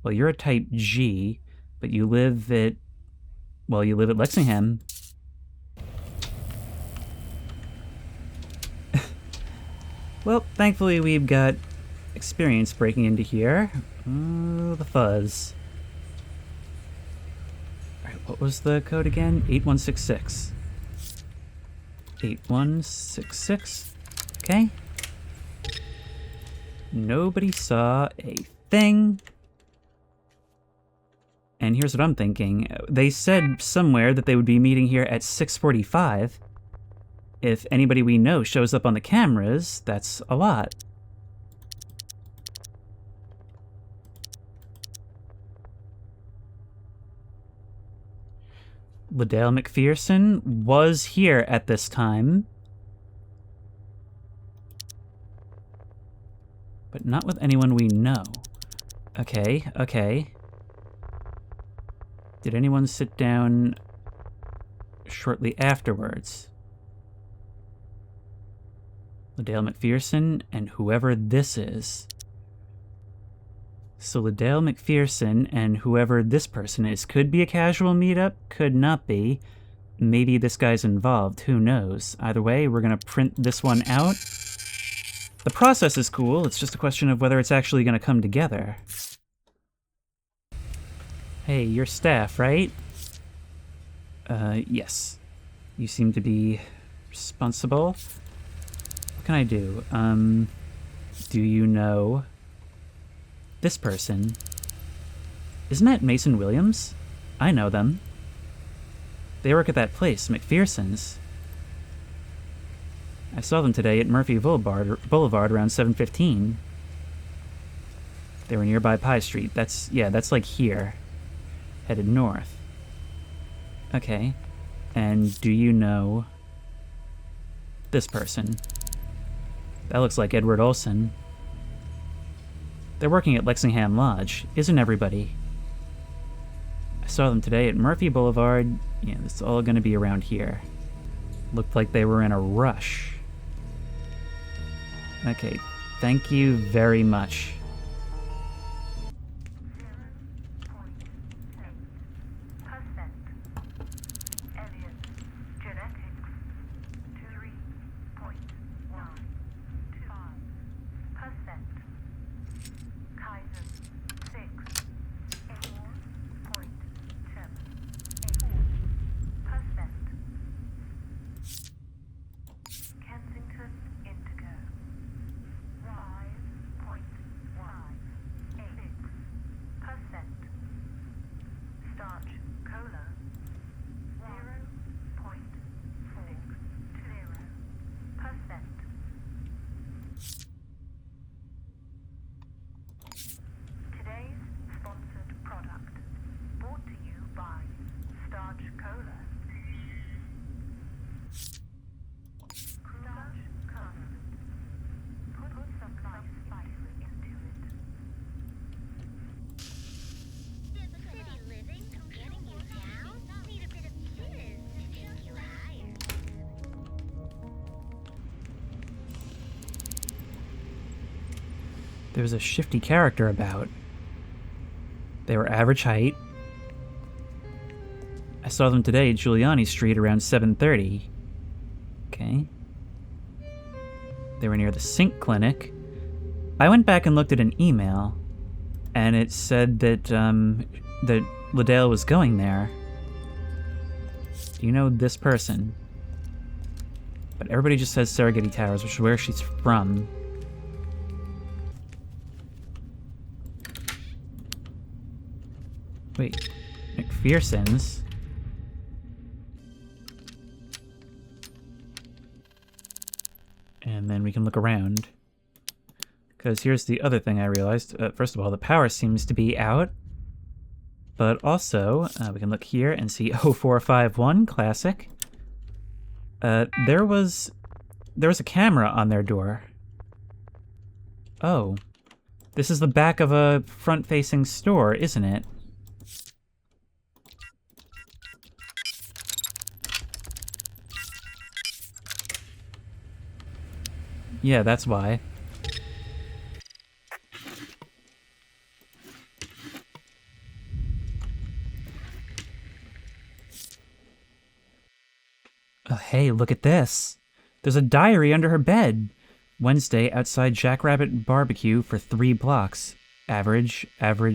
Well, you're a type G, but you live at... Well, you live at Lexingham. Well, thankfully we've got experience breaking into here. Oh, the fuzz. Alright, what was the code again? 8166. 8166. Okay. Nobody saw a thing. And here's what I'm thinking. They said somewhere that they would be meeting here at 6:45. If anybody we know shows up on the cameras, that's a lot. Liddell McPherson was here at this time. But not with anyone we know. Okay, okay. Did anyone sit down shortly afterwards? Liddell McPherson and whoever this is. So Liddell McPherson and whoever this person is could be a casual meetup, could not be. Maybe this guy's involved, who knows. Either way, we're gonna print this one out. The process is cool, it's just a question of whether it's actually gonna come together. Hey, you're staff, right? Yes. You seem to be responsible. What can I do? Do you know this person? Isn't that Mason Williams? I know them. They work at that place, McPherson's. I saw them today at Murphy Boulevard around 7:15. They were nearby Pie Street. That's like here. Headed north. Okay. And do you know this person? That looks like Edward Olson. They're working at Lexingham Lodge, isn't everybody? I saw them today at Murphy Boulevard. Yeah, this is all gonna be around here. Looked like they were in a rush. Okay, thank you very much. There was a shifty character about. They were average height. I saw them today at Giuliani Street around 7:30. Okay. They were near the Sink Clinic. I went back and looked at an email, and it said that, that Liddell was going there. Do you know this person? But everybody just says Serengeti Towers, which is where she's from. Wait, McPherson's? And then we can look around. Because here's the other thing I realized. First of all, the power seems to be out. But also, we can look here and see 0451, classic. There was a camera on their door. Oh. This is the back of a front-facing store, isn't it? Yeah, that's why. Oh, hey, look at this. There's a diary under her bed. Wednesday, outside Jackrabbit Barbecue for 3 blocks. Average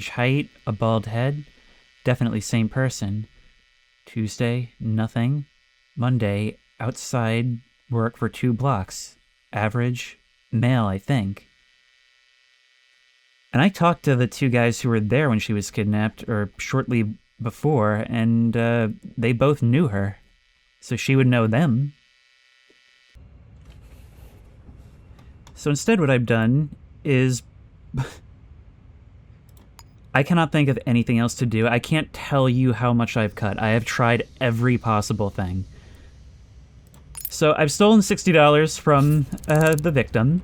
height, a bald head. Definitely same person. Tuesday, nothing. Monday, outside work for 2 blocks. Average, male, I think. And I talked to the 2 guys who were there when she was kidnapped, or shortly before, and they both knew her. So she would know them. So instead what I've done is... I cannot think of anything else to do. I can't tell you how much I've cut. I have tried every possible thing. So I've stolen $60 from the victim,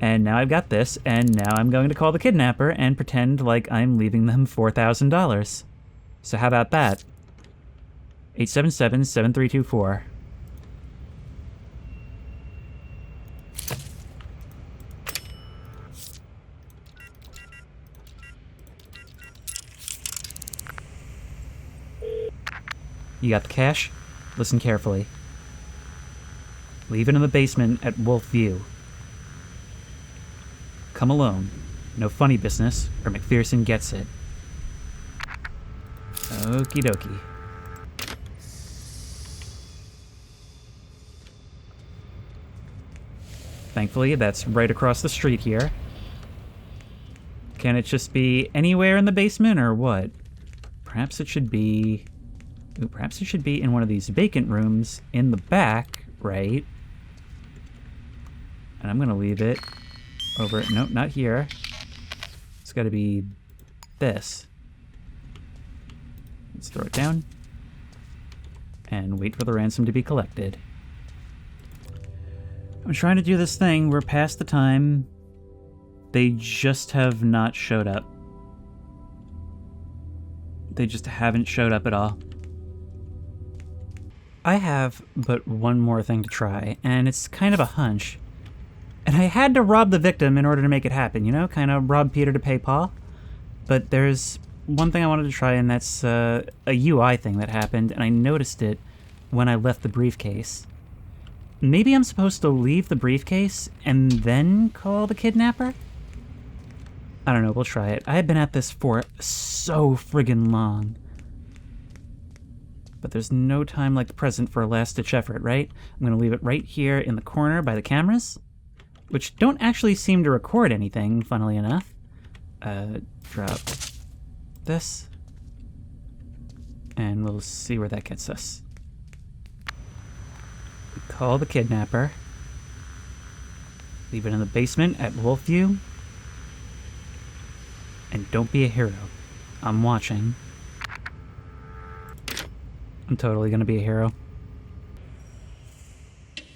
and now I've got this, and now I'm going to call the kidnapper and pretend like I'm leaving them $4,000. So how about that? 877-7324. You got the cash? Listen carefully. Leave it in the basement at Wolf View. Come alone. No funny business, or McPherson gets it. Okie dokie. Thankfully, that's right across the street here. Can it just be anywhere in the basement, or what? Perhaps it should be... Ooh, perhaps it should be in one of these vacant rooms in the back, right? And I'm gonna leave it over... Nope, not here. It's gotta be this. Let's throw it down. And wait for the ransom to be collected. I'm trying to do this thing. We're past the time. They just have not showed up. They just haven't showed up at all. I have but one more thing to try, and it's kind of a hunch. And I had to rob the victim in order to make it happen, you know? Kind of rob Peter to pay Paul. But there's one thing I wanted to try, and that's a UI thing that happened, and I noticed it when I left the briefcase. Maybe I'm supposed to leave the briefcase and then call the kidnapper? I don't know, we'll try it. I have been at this for so friggin' long. But there's no time like the present for a last-ditch effort, right? I'm gonna leave it right here in the corner by the cameras, which don't actually seem to record anything, funnily enough. Drop this, and we'll see where that gets us. We call the kidnapper. Leave it in the basement at Wolfview. And don't be a hero. I'm watching. I'm totally gonna be a hero.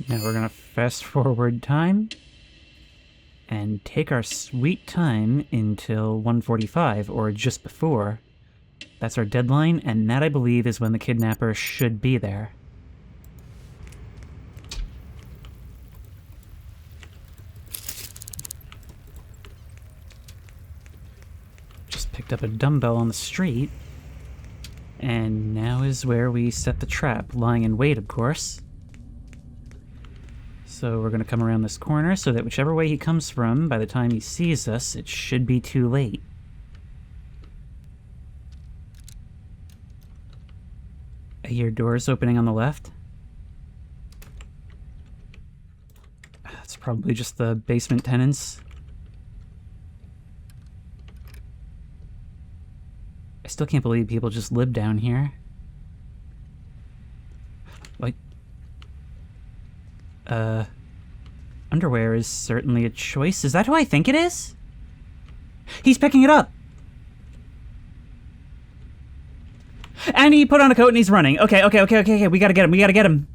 Now we're gonna fast forward time and take our sweet time until 1:45, or just before. That's our deadline, and that, I believe, is when the kidnapper should be there. Just picked up a dumbbell on the street, and now is where we set the trap, lying in wait, of course. So we're going to come around this corner so that whichever way he comes from, by the time he sees us, it should be too late. I hear doors opening on the left. It's probably just the basement tenants. I still can't believe people just live down here. Like... underwear is certainly a choice. Is that who I think it is? He's picking it up! And he put on a coat and he's running. Okay, we gotta get him,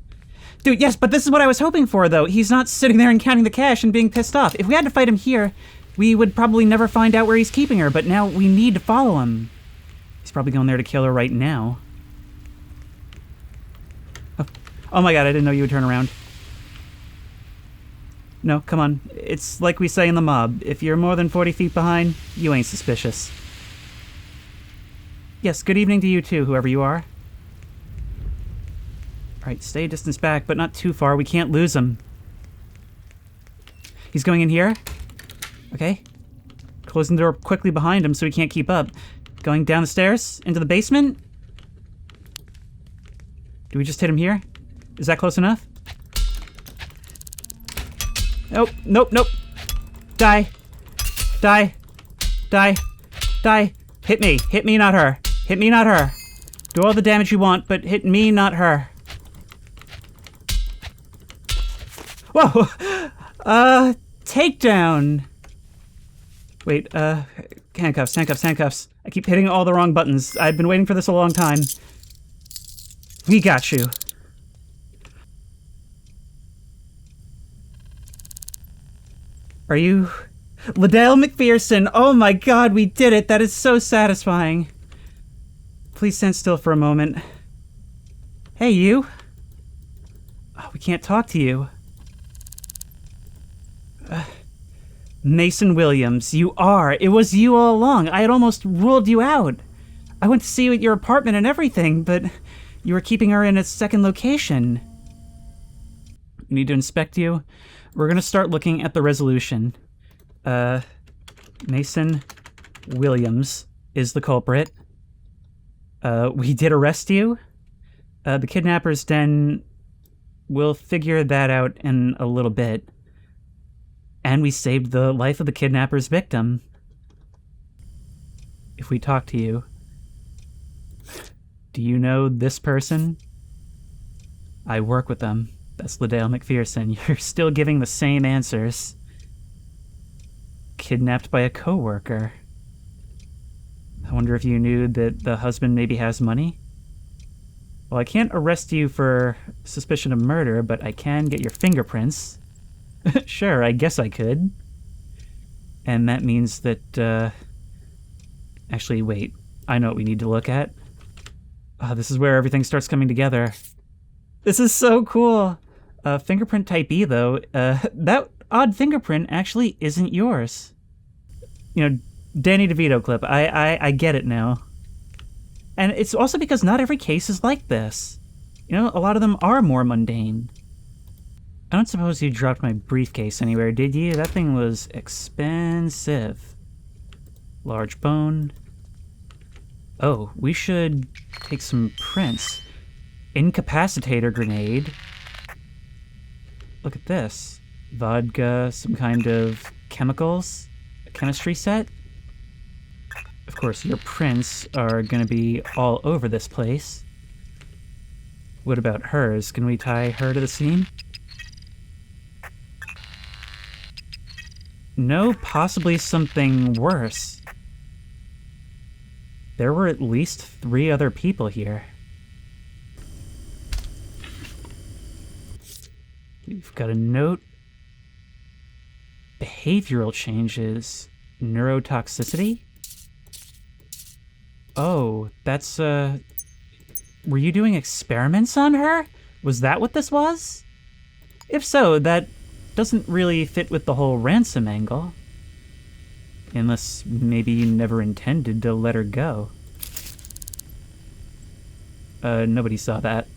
Dude, yes, but this is what I was hoping for, though. He's not sitting there and counting the cash and being pissed off. If we had to fight him here, we would probably never find out where he's keeping her, but now we need to follow him. He's probably going there to kill her right now. Oh my god, I didn't know you would turn around. No, come on. It's like we say in the mob. If you're more than 40 feet behind, you ain't suspicious. Yes, good evening to you too, whoever you are. Alright, stay a distance back, but not too far. We can't lose him. He's going in here. Okay. Closing the door quickly behind him so he can't keep up. Going down the stairs into the basement. Do we just hit him here? Is that close enough? Nope, nope, nope. Die. Die. Die. Die. Hit me, not her. Hit me, not her. Do all the damage you want, but hit me, not her. Whoa! Takedown! Wait, handcuffs. I keep hitting all the wrong buttons. I've been waiting for this a long time. We got you. Are you... Liddell McPherson? Oh my god, we did it! That is so satisfying. Please stand still for a moment. Hey, you. Oh, we can't talk to you. Mason Williams, you are. It was you all along. I had almost ruled you out. I went to see you at your apartment and everything, but you were keeping her in a second location. We need to inspect you. We're gonna start looking at the resolution. Mason Williams is the culprit. We did arrest you. The kidnapper's den, we'll figure that out in a little bit. And we saved the life of the kidnapper's victim. If we talk to you. Do you know this person? I work with them. That's Liddell McPherson. You're still giving the same answers. Kidnapped by a coworker. I wonder if you knew that the husband maybe has money? Well, I can't arrest you for suspicion of murder, but I can get your fingerprints. Sure, I guess I could. And that means that, actually, wait. I know what we need to look at. This is where everything starts coming together. This is so cool! Fingerprint type E, though, that odd fingerprint actually isn't yours. You know, Danny DeVito clip. I get it now. And it's also because not every case is like this. You know, a lot of them are more mundane. I don't suppose you dropped my briefcase anywhere, did you? That thing was expensive. Large bone. Oh, we should take some prints. Incapacitator grenade. Look at this. Vodka, some kind of chemicals, a chemistry set. Of course, your prints are gonna be all over this place. What about hers? Can we tie her to the scene? No, possibly something worse. There were at least 3 other people here. We've got a note. Behavioral changes. Neurotoxicity? Oh, that's, were you doing experiments on her? Was that what this was? If so, that doesn't really fit with the whole ransom angle. Unless maybe you never intended to let her go. Nobody saw that.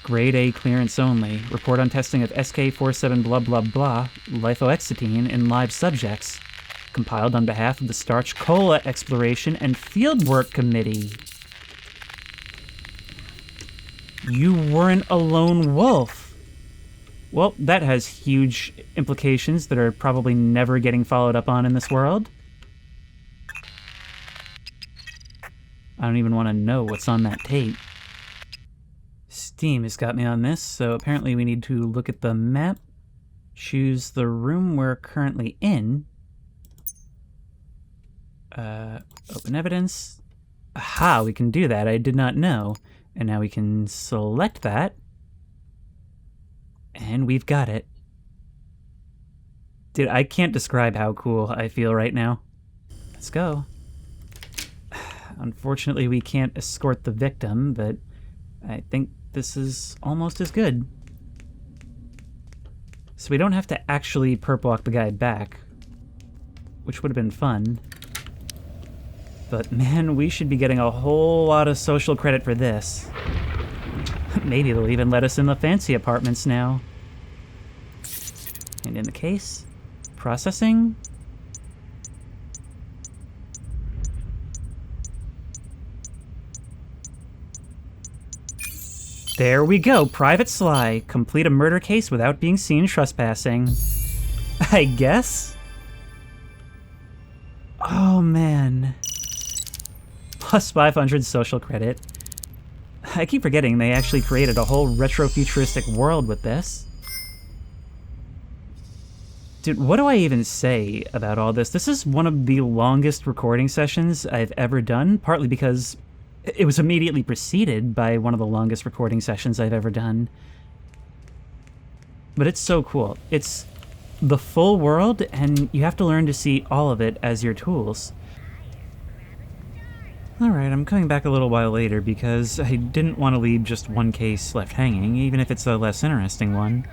Grade A clearance only. Report on testing of SK47 blah blah blah, lithoexetine in live subjects. Compiled on behalf of the Starch Cola Exploration and Fieldwork Committee. You weren't a lone wolf. Well, that has huge implications that are probably never getting followed up on in this world. I don't even want to know what's on that tape. Steam has got me on this, so apparently we need to look at the map, choose the room we're currently in, open evidence. Aha, we can do that. I did not know. And now we can select that. And we've got it. Dude, I can't describe how cool I feel right now. Let's go. Unfortunately, we can't escort the victim, but I think this is almost as good. So we don't have to actually perp walk the guy back, which would have been fun. But man, we should be getting a whole lot of social credit for this. Maybe they'll even let us in the fancy apartments now. And in the case, processing. There we go, Private Sly. Complete a murder case without being seen trespassing. I guess? Oh man. Plus 500 social credit. I keep forgetting they actually created a whole retro-futuristic world with this. Dude, what do I even say about all this? This is one of the longest recording sessions I've ever done, partly because it was immediately preceded by one of the longest recording sessions I've ever done. But it's so cool. It's the full world, and you have to learn to see all of it as your tools. Alright, I'm coming back a little while later because I didn't want to leave just one case left hanging, even if it's a less interesting one.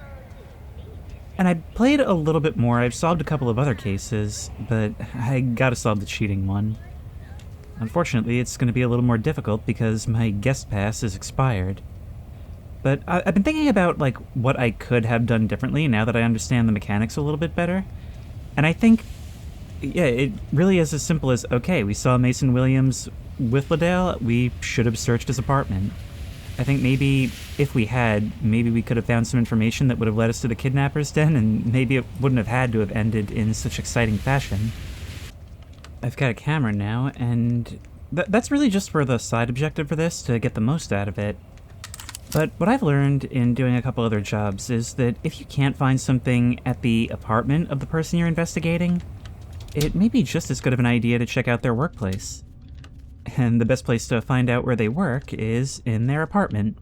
And I played a little bit more. I've solved a couple of other cases, but I gotta solve the cheating one. Unfortunately, it's going to be a little more difficult because my guest pass is expired. But I've been thinking about like what I could have done differently now that I understand the mechanics a little bit better. And I think, yeah, it really is as simple as, okay, we saw Mason Williams with Liddell, we should have searched his apartment. I think maybe if we had, maybe we could have found some information that would have led us to the kidnapper's den, and maybe it wouldn't have had to have ended in such exciting fashion. I've got a camera now, and That's really just for the side objective for this, to get the most out of it. But what I've learned in doing a couple other jobs is that if you can't find something at the apartment of the person you're investigating, it may be just as good of an idea to check out their workplace. And the best place to find out where they work is in their apartment.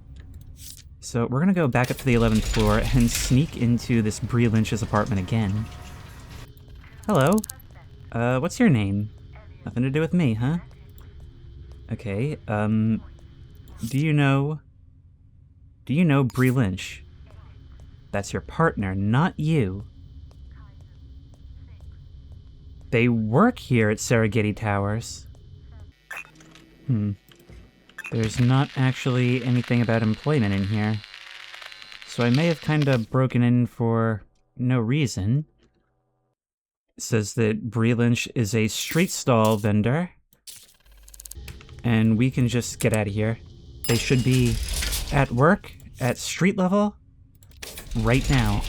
So we're gonna go back up to the 11th floor and sneak into this Bree Lynch's apartment again. Hello. What's your name? Nothing to do with me, huh? Okay, do you know Bree Lynch? That's your partner, not you. They work here at Serengeti Towers. There's not actually anything about employment in here. So I may have kinda broken in for no reason. It says that Bree Lynch is a street stall vendor. And we can just get out of here. They should be at work, at street level, right now.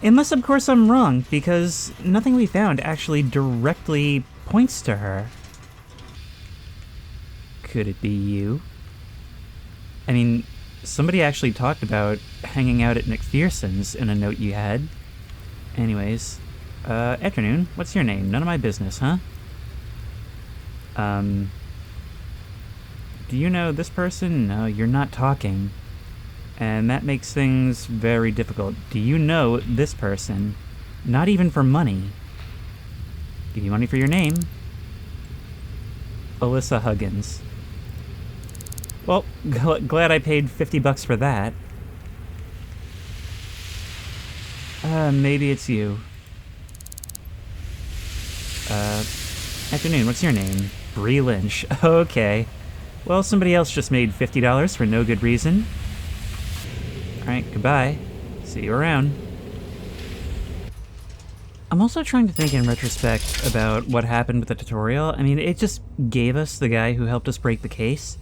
Unless, of course, I'm wrong, because nothing we found actually directly points to her. Could it be you? I mean, somebody actually talked about hanging out at McPherson's in a note you had. Anyways, afternoon, what's your name? None of my business, huh? Do you know this person? No, you're not talking. And that makes things very difficult. Do you know this person? Not even for money. Give you money for your name. Alyssa Huggins. Well, glad I paid $50 for that. Maybe it's you. Afternoon, what's your name? Bree Lynch. Okay. Well, somebody else just made $50 for no good reason. Alright, goodbye. See you around. I'm also trying to think in retrospect about what happened with the tutorial. I mean, it just gave us the guy who helped us break the case.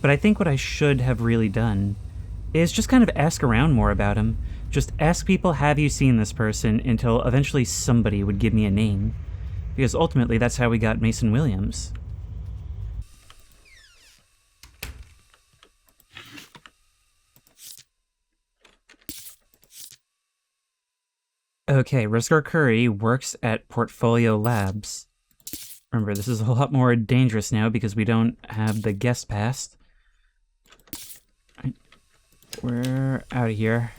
But I think what I should have really done is just kind of ask around more about him. Just ask people, have you seen this person, until eventually somebody would give me a name. Because ultimately, that's how we got Mason Williams. Okay, Rosgar Curry works at Portfolio Labs. Remember, this is a lot more dangerous now because we don't have the guest pass. We're out of here.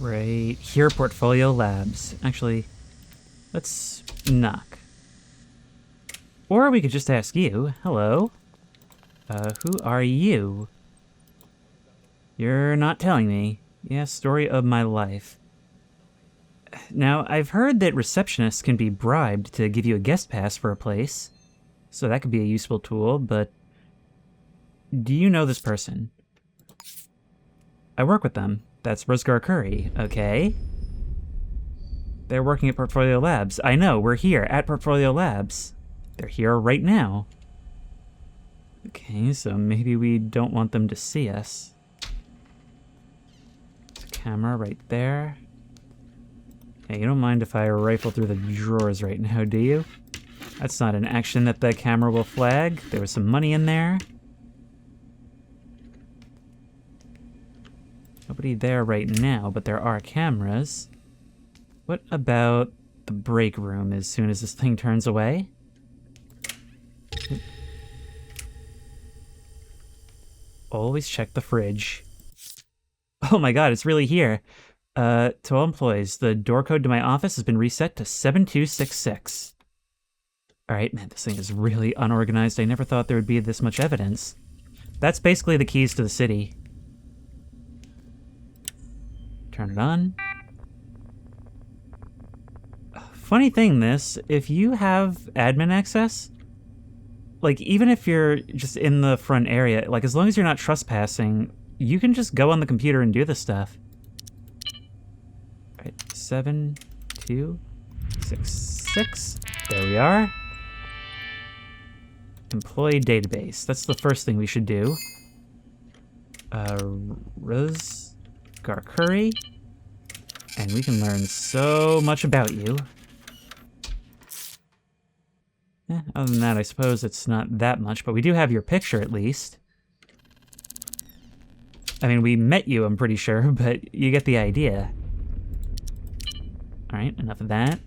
Right here, Portfolio Labs. Actually, let's knock. Or we could just ask you. Hello. Who are you? You're not telling me. Yeah, story of my life. Now, I've heard that receptionists can be bribed to give you a guest pass for a place. So that could be a useful tool, but... do you know this person? I work with them. That's Rosgar Curry, okay? They're working at Portfolio Labs. I know, we're here at Portfolio Labs. They're here right now. Okay, so maybe we don't want them to see us. There's a camera right there. Hey, you don't mind if I rifle through the drawers right now, do you? That's not an action that the camera will flag. There was some money in there. Nobody there right now, but there are cameras. What about the break room as soon as this thing turns away? Always check the fridge. Oh my god, it's really here. To all employees, the door code to my office has been reset to 7266. Alright, man, this thing is really unorganized. I never thought there would be this much evidence. That's basically the keys to the city. Turn it on. Funny thing, if you have admin access, like, even if you're just in the front area, like, as long as you're not trespassing, you can just go on the computer and do this stuff. Alright, 7266. There we are. Employee database. That's the first thing we should do. Rosgar Curry. And we can learn so much about you. Other than that, I suppose it's not that much, but we do have your picture at least. I mean, we met you, I'm pretty sure, but you get the idea. Alright, enough of that.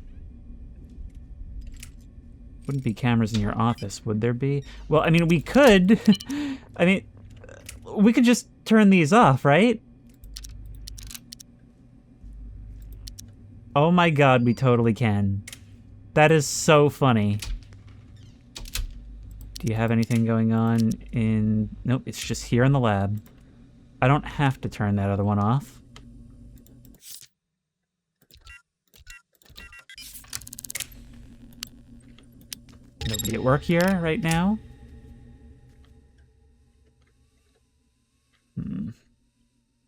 Wouldn't be cameras in your office, would there be? Well, I mean, we could. I mean, we could just turn these off, right? Oh my god, we totally can. That is so funny. Do you have anything going on in... Nope, it's just here in the lab. I don't have to turn that other one off. Nobody at work here right now.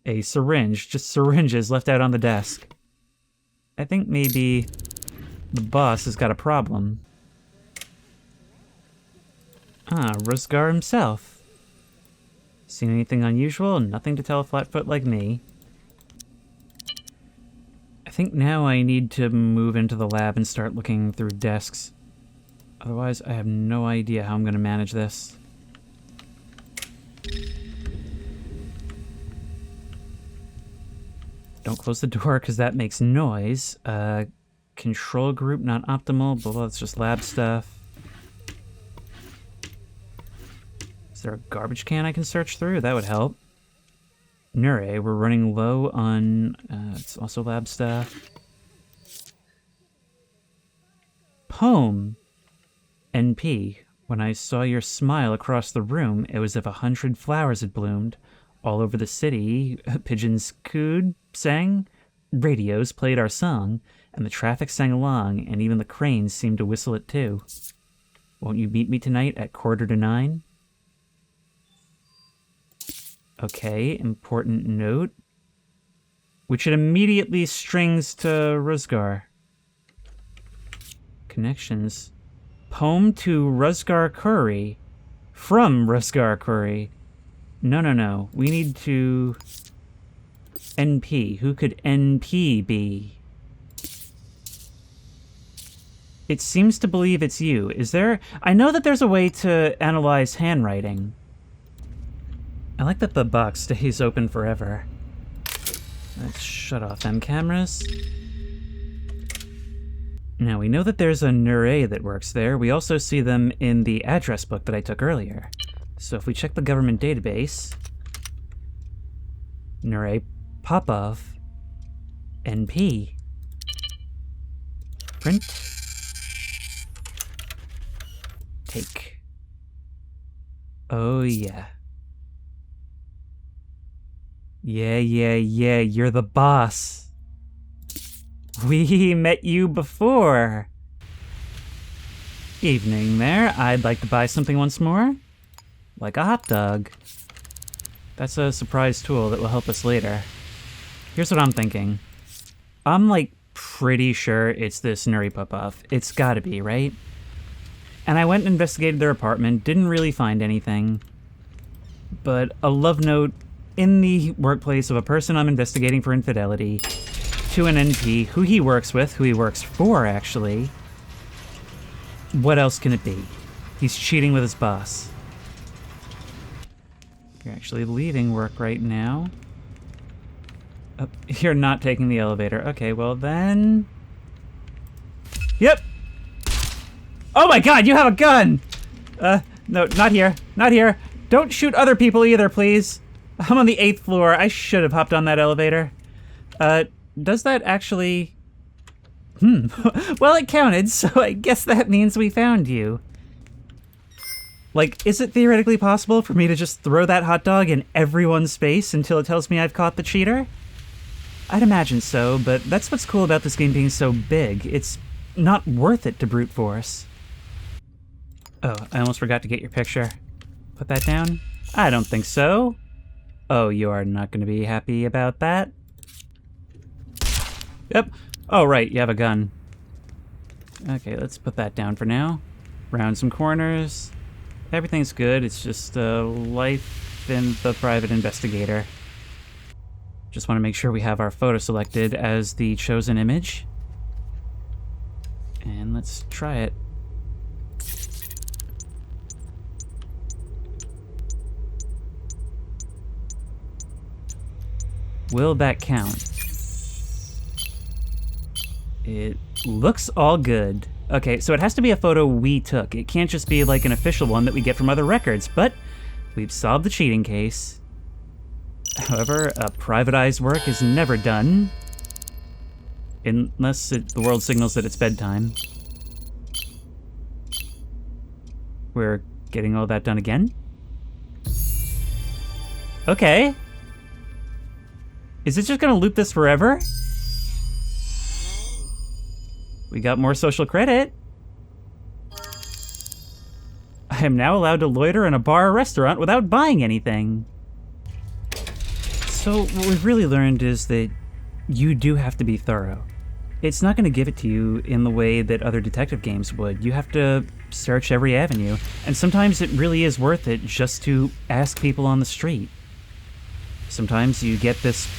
A syringe. Just syringes left out on the desk. I think maybe the boss has got a problem. Ah, Rosgar himself. Seen anything unusual? Nothing to tell a flatfoot like me. I think now I need to move into the lab and start looking through desks. Otherwise, I have no idea how I'm going to manage this. Don't close the door, because that makes noise. Control group, not optimal. Blah, blah, it's just lab stuff. Is there a garbage can I can search through? That would help. Nure, we're running low on... it's also lab stuff. Poem. NP. When I saw your smile across the room, it was as if 100 flowers had bloomed. All over the city, pigeons cooed, sang, radios played our song, and the traffic sang along, and even the cranes seemed to whistle it too. Won't you meet me tonight at 9:45? Okay, important note. Which it immediately strings to Rosgar. Connections. Poem to Rosgar Curry. From Rosgar Curry. No. We need to... NP. Who could NP be? It seems to believe it's you. Is there... I know that there's a way to analyze handwriting. I like that the box stays open forever. Let's shut off them cameras. Now, we know that there's a Nure that works there. We also see them in the address book that I took earlier. So if we check the government database... Nure Popov NP. Print. Take. Oh, yeah. Yeah, you're the boss. We met you before. Evening there. I'd like to buy something once more. Like a hot dog. That's a surprise tool that will help us later. Here's what I'm thinking. I'm like pretty sure it's this Nuri Popov. It's gotta be, right? And I went and investigated their apartment, didn't really find anything. But a love note in the workplace of a person I'm investigating for infidelity to an NP, who he works with, who he works for, actually. What else can it be? He's cheating with his boss. You're actually leaving work right now. Oh, you're not taking the elevator. Okay, well then... Yep! Oh my god, you have a gun! No, not here. Not here. Don't shoot other people either, please. I'm on the 8th floor. I should have hopped on that elevator. Does that actually... Well, it counted, so I guess that means we found you. Like, is it theoretically possible for me to just throw that hot dog in everyone's face until it tells me I've caught the cheater? I'd imagine so, but that's what's cool about this game being so big. It's not worth it to brute force. Oh, I almost forgot to get your picture. Put that down? I don't think so. Oh, you are not going to be happy about that? Yep. Oh, right, you have a gun. Okay, let's put that down for now. Round some corners. Everything's good, it's just life in the private investigator. Just want to make sure we have our photo selected as the chosen image. And let's try it. Will that count? It looks all good. Okay, so it has to be a photo we took. It can't just be like an official one that we get from other records, but we've solved the cheating case. However, private eye's work is never done. Unless the world signals that it's bedtime. We're getting all that done again? Okay. Is it just gonna loop this forever? We got more social credit. I am now allowed to loiter in a bar or restaurant without buying anything. So what we've really learned is that you do have to be thorough. It's not going to give it to you in the way that other detective games would. You have to search every avenue, and sometimes it really is worth it just to ask people on the street. Sometimes you get this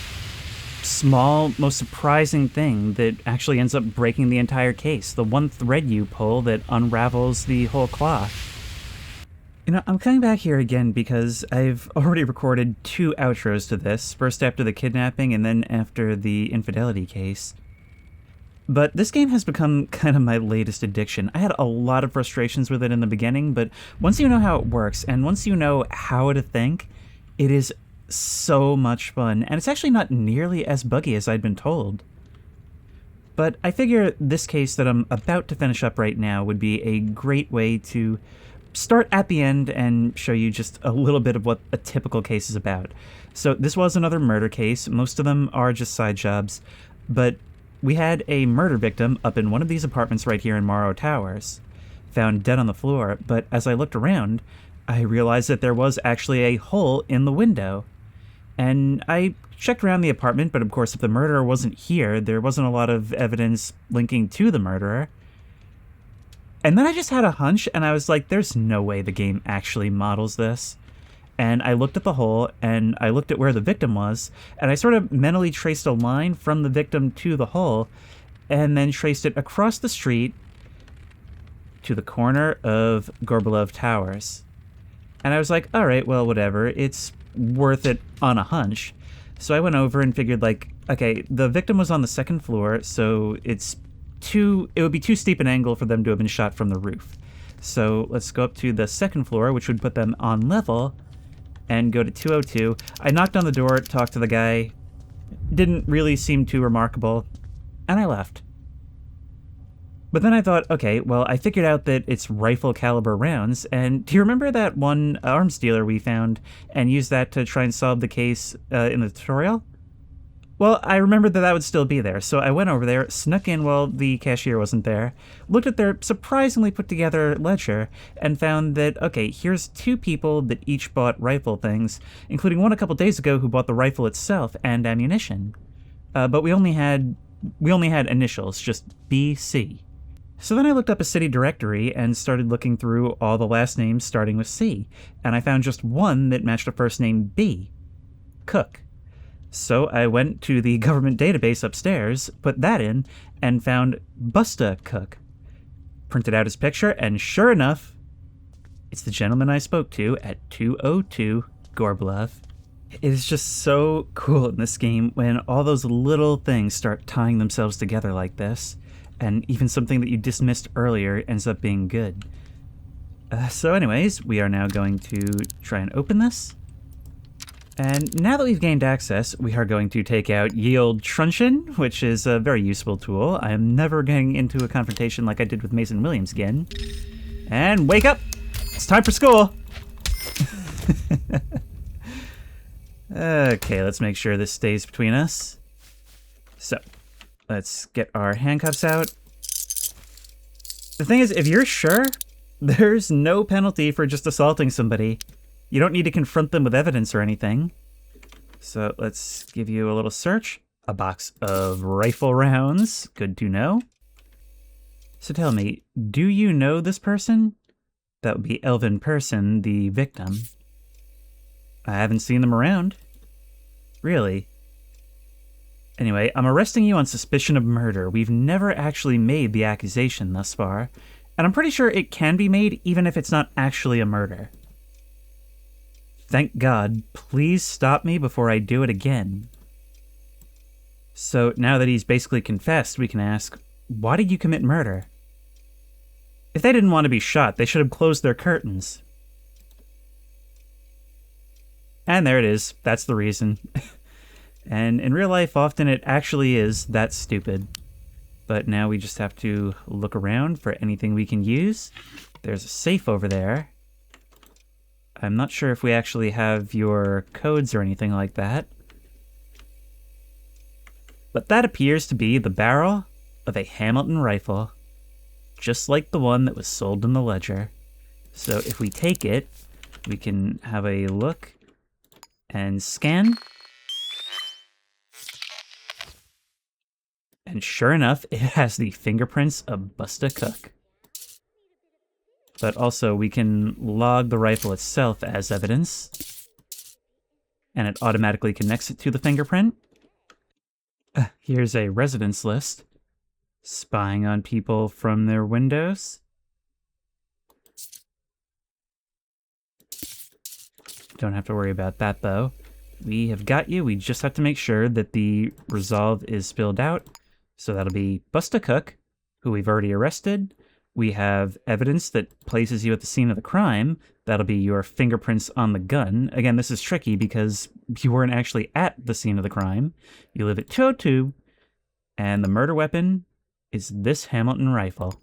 small, most surprising thing that actually ends up breaking the entire case, the one thread you pull that unravels the whole cloth. You know, I'm coming back here again because I've already recorded 2 outros to this, first after the kidnapping and then after the infidelity case. But this game has become kind of my latest addiction. I had a lot of frustrations with it in the beginning, but once you know how it works and once you know how to think, it is so much fun, and it's actually not nearly as buggy as I'd been told. But I figure this case that I'm about to finish up right now would be a great way to start at the end and show you just a little bit of what a typical case is about. So this was another murder case. Most of them are just side jobs, but we had a murder victim up in one of these apartments right here in Morrow Towers, found dead on the floor, but as I looked around, I realized that there was actually a hole in the window. And I checked around the apartment, but of course if the murderer wasn't here, there wasn't a lot of evidence linking to the murderer. And then I just had a hunch, and I was like, there's no way the game actually models this. And I looked at the hole, and I looked at where the victim was, and I sort of mentally traced a line from the victim to the hole, and then traced it across the street to the corner of Gorbelov Towers. And I was like, all right, well, whatever. It's worth it on a hunch. So I went over and figured, like, okay, the victim was on the 2nd floor, so it would be too steep an angle for them to have been shot from the roof. So let's go up to the 2nd floor, which would put them on level, and go to 202. I knocked on the door, talked to the guy, didn't really seem too remarkable, and I left. But then I thought, okay, well, I figured out that it's rifle caliber rounds, and do you remember that one arms dealer we found and used that to try and solve the case in the tutorial? Well, I remembered that would still be there, so I went over there, snuck in while the cashier wasn't there, looked at their surprisingly put together ledger, and found that, okay, here's 2 people that each bought rifle things, including one a couple days ago who bought the rifle itself and ammunition. But we only had initials, just BC. So then I looked up a city directory and started looking through all the last names starting with C, and I found just one that matched a first name B, Cook. So I went to the government database upstairs, put that in, and found Busta Cook. Printed out his picture, and sure enough, it's the gentleman I spoke to at 202 Gorbelov. It is just so cool in this game when all those little things start tying themselves together like this. And even something that you dismissed earlier ends up being good. So anyways, we are now going to try and open this. And now that we've gained access, we are going to take out ye olde truncheon, which is a very useful tool. I am never getting into a confrontation like I did with Mason Williams again. And wake up! It's time for school! Okay, let's make sure this stays between us. So, let's get our handcuffs out. The thing is, if you're sure, there's no penalty for just assaulting somebody. You don't need to confront them with evidence or anything. So let's give you a little search. A box of rifle rounds. Good to know. So tell me, do you know this person? That would be Elvin Person, the victim. I haven't seen them around. Really? Anyway, I'm arresting you on suspicion of murder. We've never actually made the accusation thus far, and I'm pretty sure it can be made even if it's not actually a murder. Thank God. Please stop me before I do it again. So now that he's basically confessed, we can ask, why did you commit murder? If they didn't want to be shot, they should have closed their curtains. And there it is. That's the reason. And in real life, often it actually is that stupid. But now we just have to look around for anything we can use. There's a safe over there. I'm not sure if we actually have your codes or anything like that. But that appears to be the barrel of a Hamilton rifle, just like the one that was sold in the ledger. So if we take it, we can have a look and scan. And sure enough, it has the fingerprints of Busta Cook. But also, we can log the rifle itself as evidence. And it automatically connects it to the fingerprint. Here's a residence list. Spying on people from their windows. Don't have to worry about that, though. We have got you. We just have to make sure that the resolve is spelled out. So that'll be Busta Cook, who we've already arrested. We have evidence that places you at the scene of the crime. That'll be your fingerprints on the gun. Again, this is tricky because you weren't actually at the scene of the crime. You live at 202, and the murder weapon is this Hamilton rifle.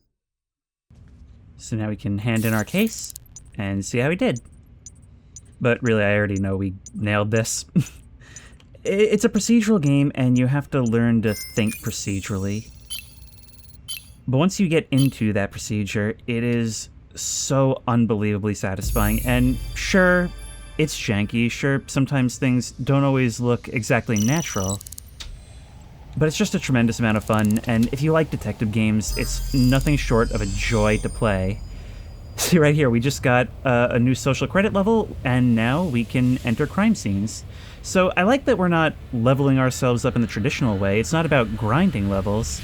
So now we can hand in our case and see how we did. But really, I already know we nailed this. It's a procedural game, and you have to learn to think procedurally. But once you get into that procedure, it is so unbelievably satisfying. And sure, it's janky. Sure, sometimes things don't always look exactly natural. But it's just a tremendous amount of fun, and if you like detective games, it's nothing short of a joy to play. See right here, we just got a new social credit level, and now we can enter crime scenes. So I like that we're not leveling ourselves up in the traditional way. It's not about grinding levels.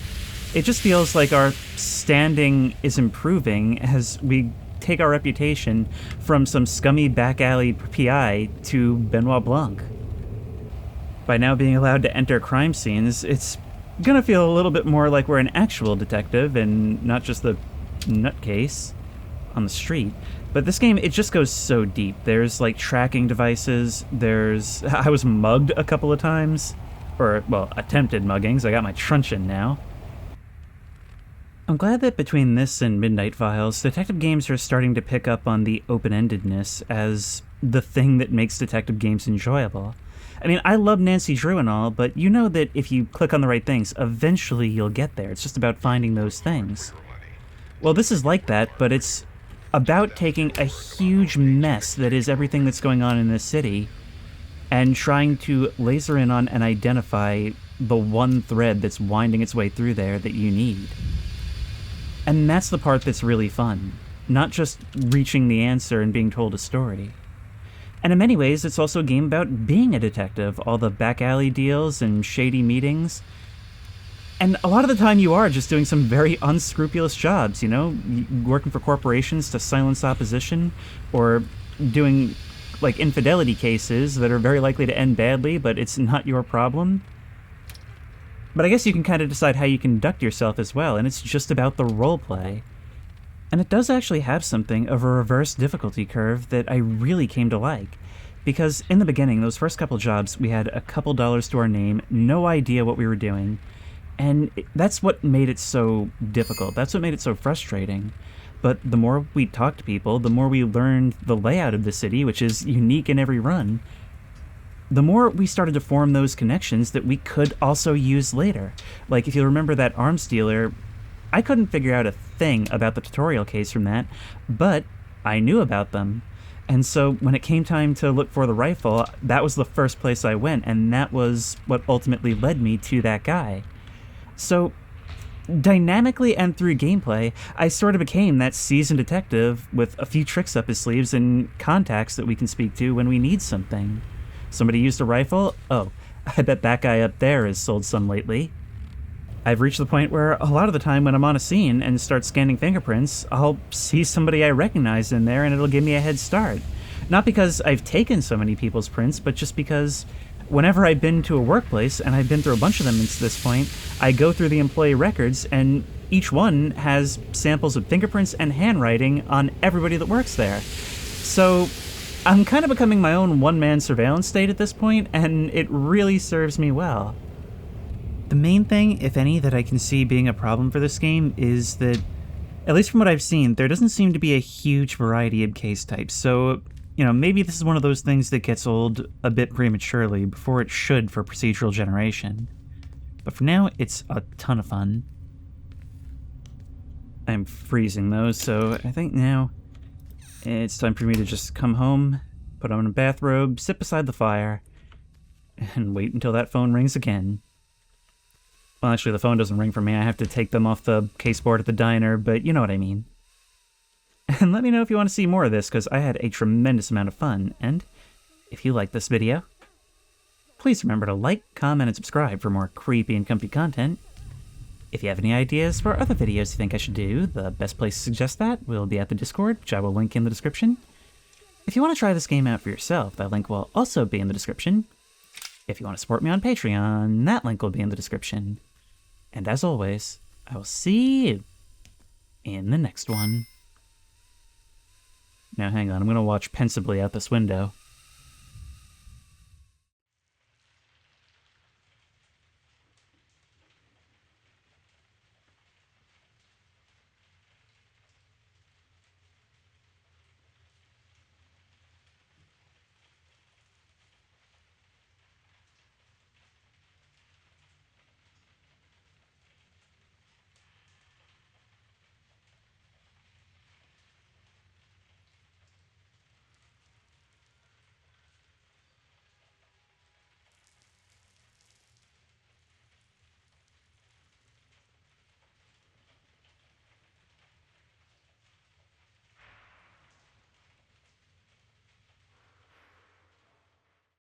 It just feels like our standing is improving as we take our reputation from some scummy back alley PI to Benoit Blanc. By now being allowed to enter crime scenes, it's gonna feel a little bit more like we're an actual detective and not just the nutcase on the street. But this game, it just goes so deep. There's like tracking devices, I was mugged a couple of times, or well, attempted muggings. I got my truncheon now. I'm glad that between this and Midnight Files, detective games are starting to pick up on the open-endedness as the thing that makes detective games enjoyable. I mean, I love Nancy Drew and all, but you know that if you click on the right things, eventually you'll get there. It's just about finding those things. Well, this is like that, but it's about taking a huge mess that is everything that's going on in this city and trying to laser in on and identify the one thread that's winding its way through there that you need. And that's the part that's really fun, not just reaching the answer and being told a story. And in many ways, it's also a game about being a detective, all the back alley deals and shady meetings. And a lot of the time you are just doing some very unscrupulous jobs, you know, working for corporations to silence opposition, or doing like infidelity cases that are very likely to end badly, but it's not your problem. But I guess you can kind of decide how you conduct yourself as well, and it's just about the roleplay. And it does actually have something of a reverse difficulty curve that I really came to like. Because in the beginning, those first couple jobs, we had a couple dollars to our name, no idea what we were doing. And that's what made it so difficult. That's what made it so frustrating. But the more we talked to people, the more we learned the layout of the city, which is unique in every run, the more we started to form those connections that we could also use later. Like, if you remember that arms dealer, I couldn't figure out a thing about the tutorial case from that, but I knew about them. And so when it came time to look for the rifle, that was the first place I went, and that was what ultimately led me to that guy. So, dynamically and through gameplay, I sort of became that seasoned detective with a few tricks up his sleeves and contacts that we can speak to when we need something. Somebody used a rifle? Oh, I bet that guy up there has sold some lately. I've reached the point where a lot of the time when I'm on a scene and start scanning fingerprints, I'll see somebody I recognize in there and it'll give me a head start. Not because I've taken so many people's prints, but just because Whenever I've been to a workplace, and I've been through a bunch of them to this point, I go through the employee records, and each one has samples of fingerprints and handwriting on everybody that works there. So I'm kind of becoming my own one-man surveillance state at this point, and it really serves me well. The main thing, if any, that I can see being a problem for this game is that, at least from what I've seen, there doesn't seem to be a huge variety of case types, so, maybe this is one of those things that gets old a bit prematurely before it should for procedural generation. But for now, it's a ton of fun. I'm freezing though, so I think now it's time for me to just come home, put on a bathrobe, sit beside the fire, and wait until that phone rings again. Well, actually, the phone doesn't ring for me. I have to take them off the caseboard at the diner, but you know what I mean. And let me know if you want to see more of this, because I had a tremendous amount of fun, and if you like this video, please remember to like, comment, and subscribe for more creepy and comfy content. If you have any ideas for other videos you think I should do, the best place to suggest that will be at the Discord, which I will link in the description. If you want to try this game out for yourself, that link will also be in the description. If you want to support me on Patreon, that link will be in the description. And as always, I will see you in the next one. Now hang on, I'm going to watch pensively out this window.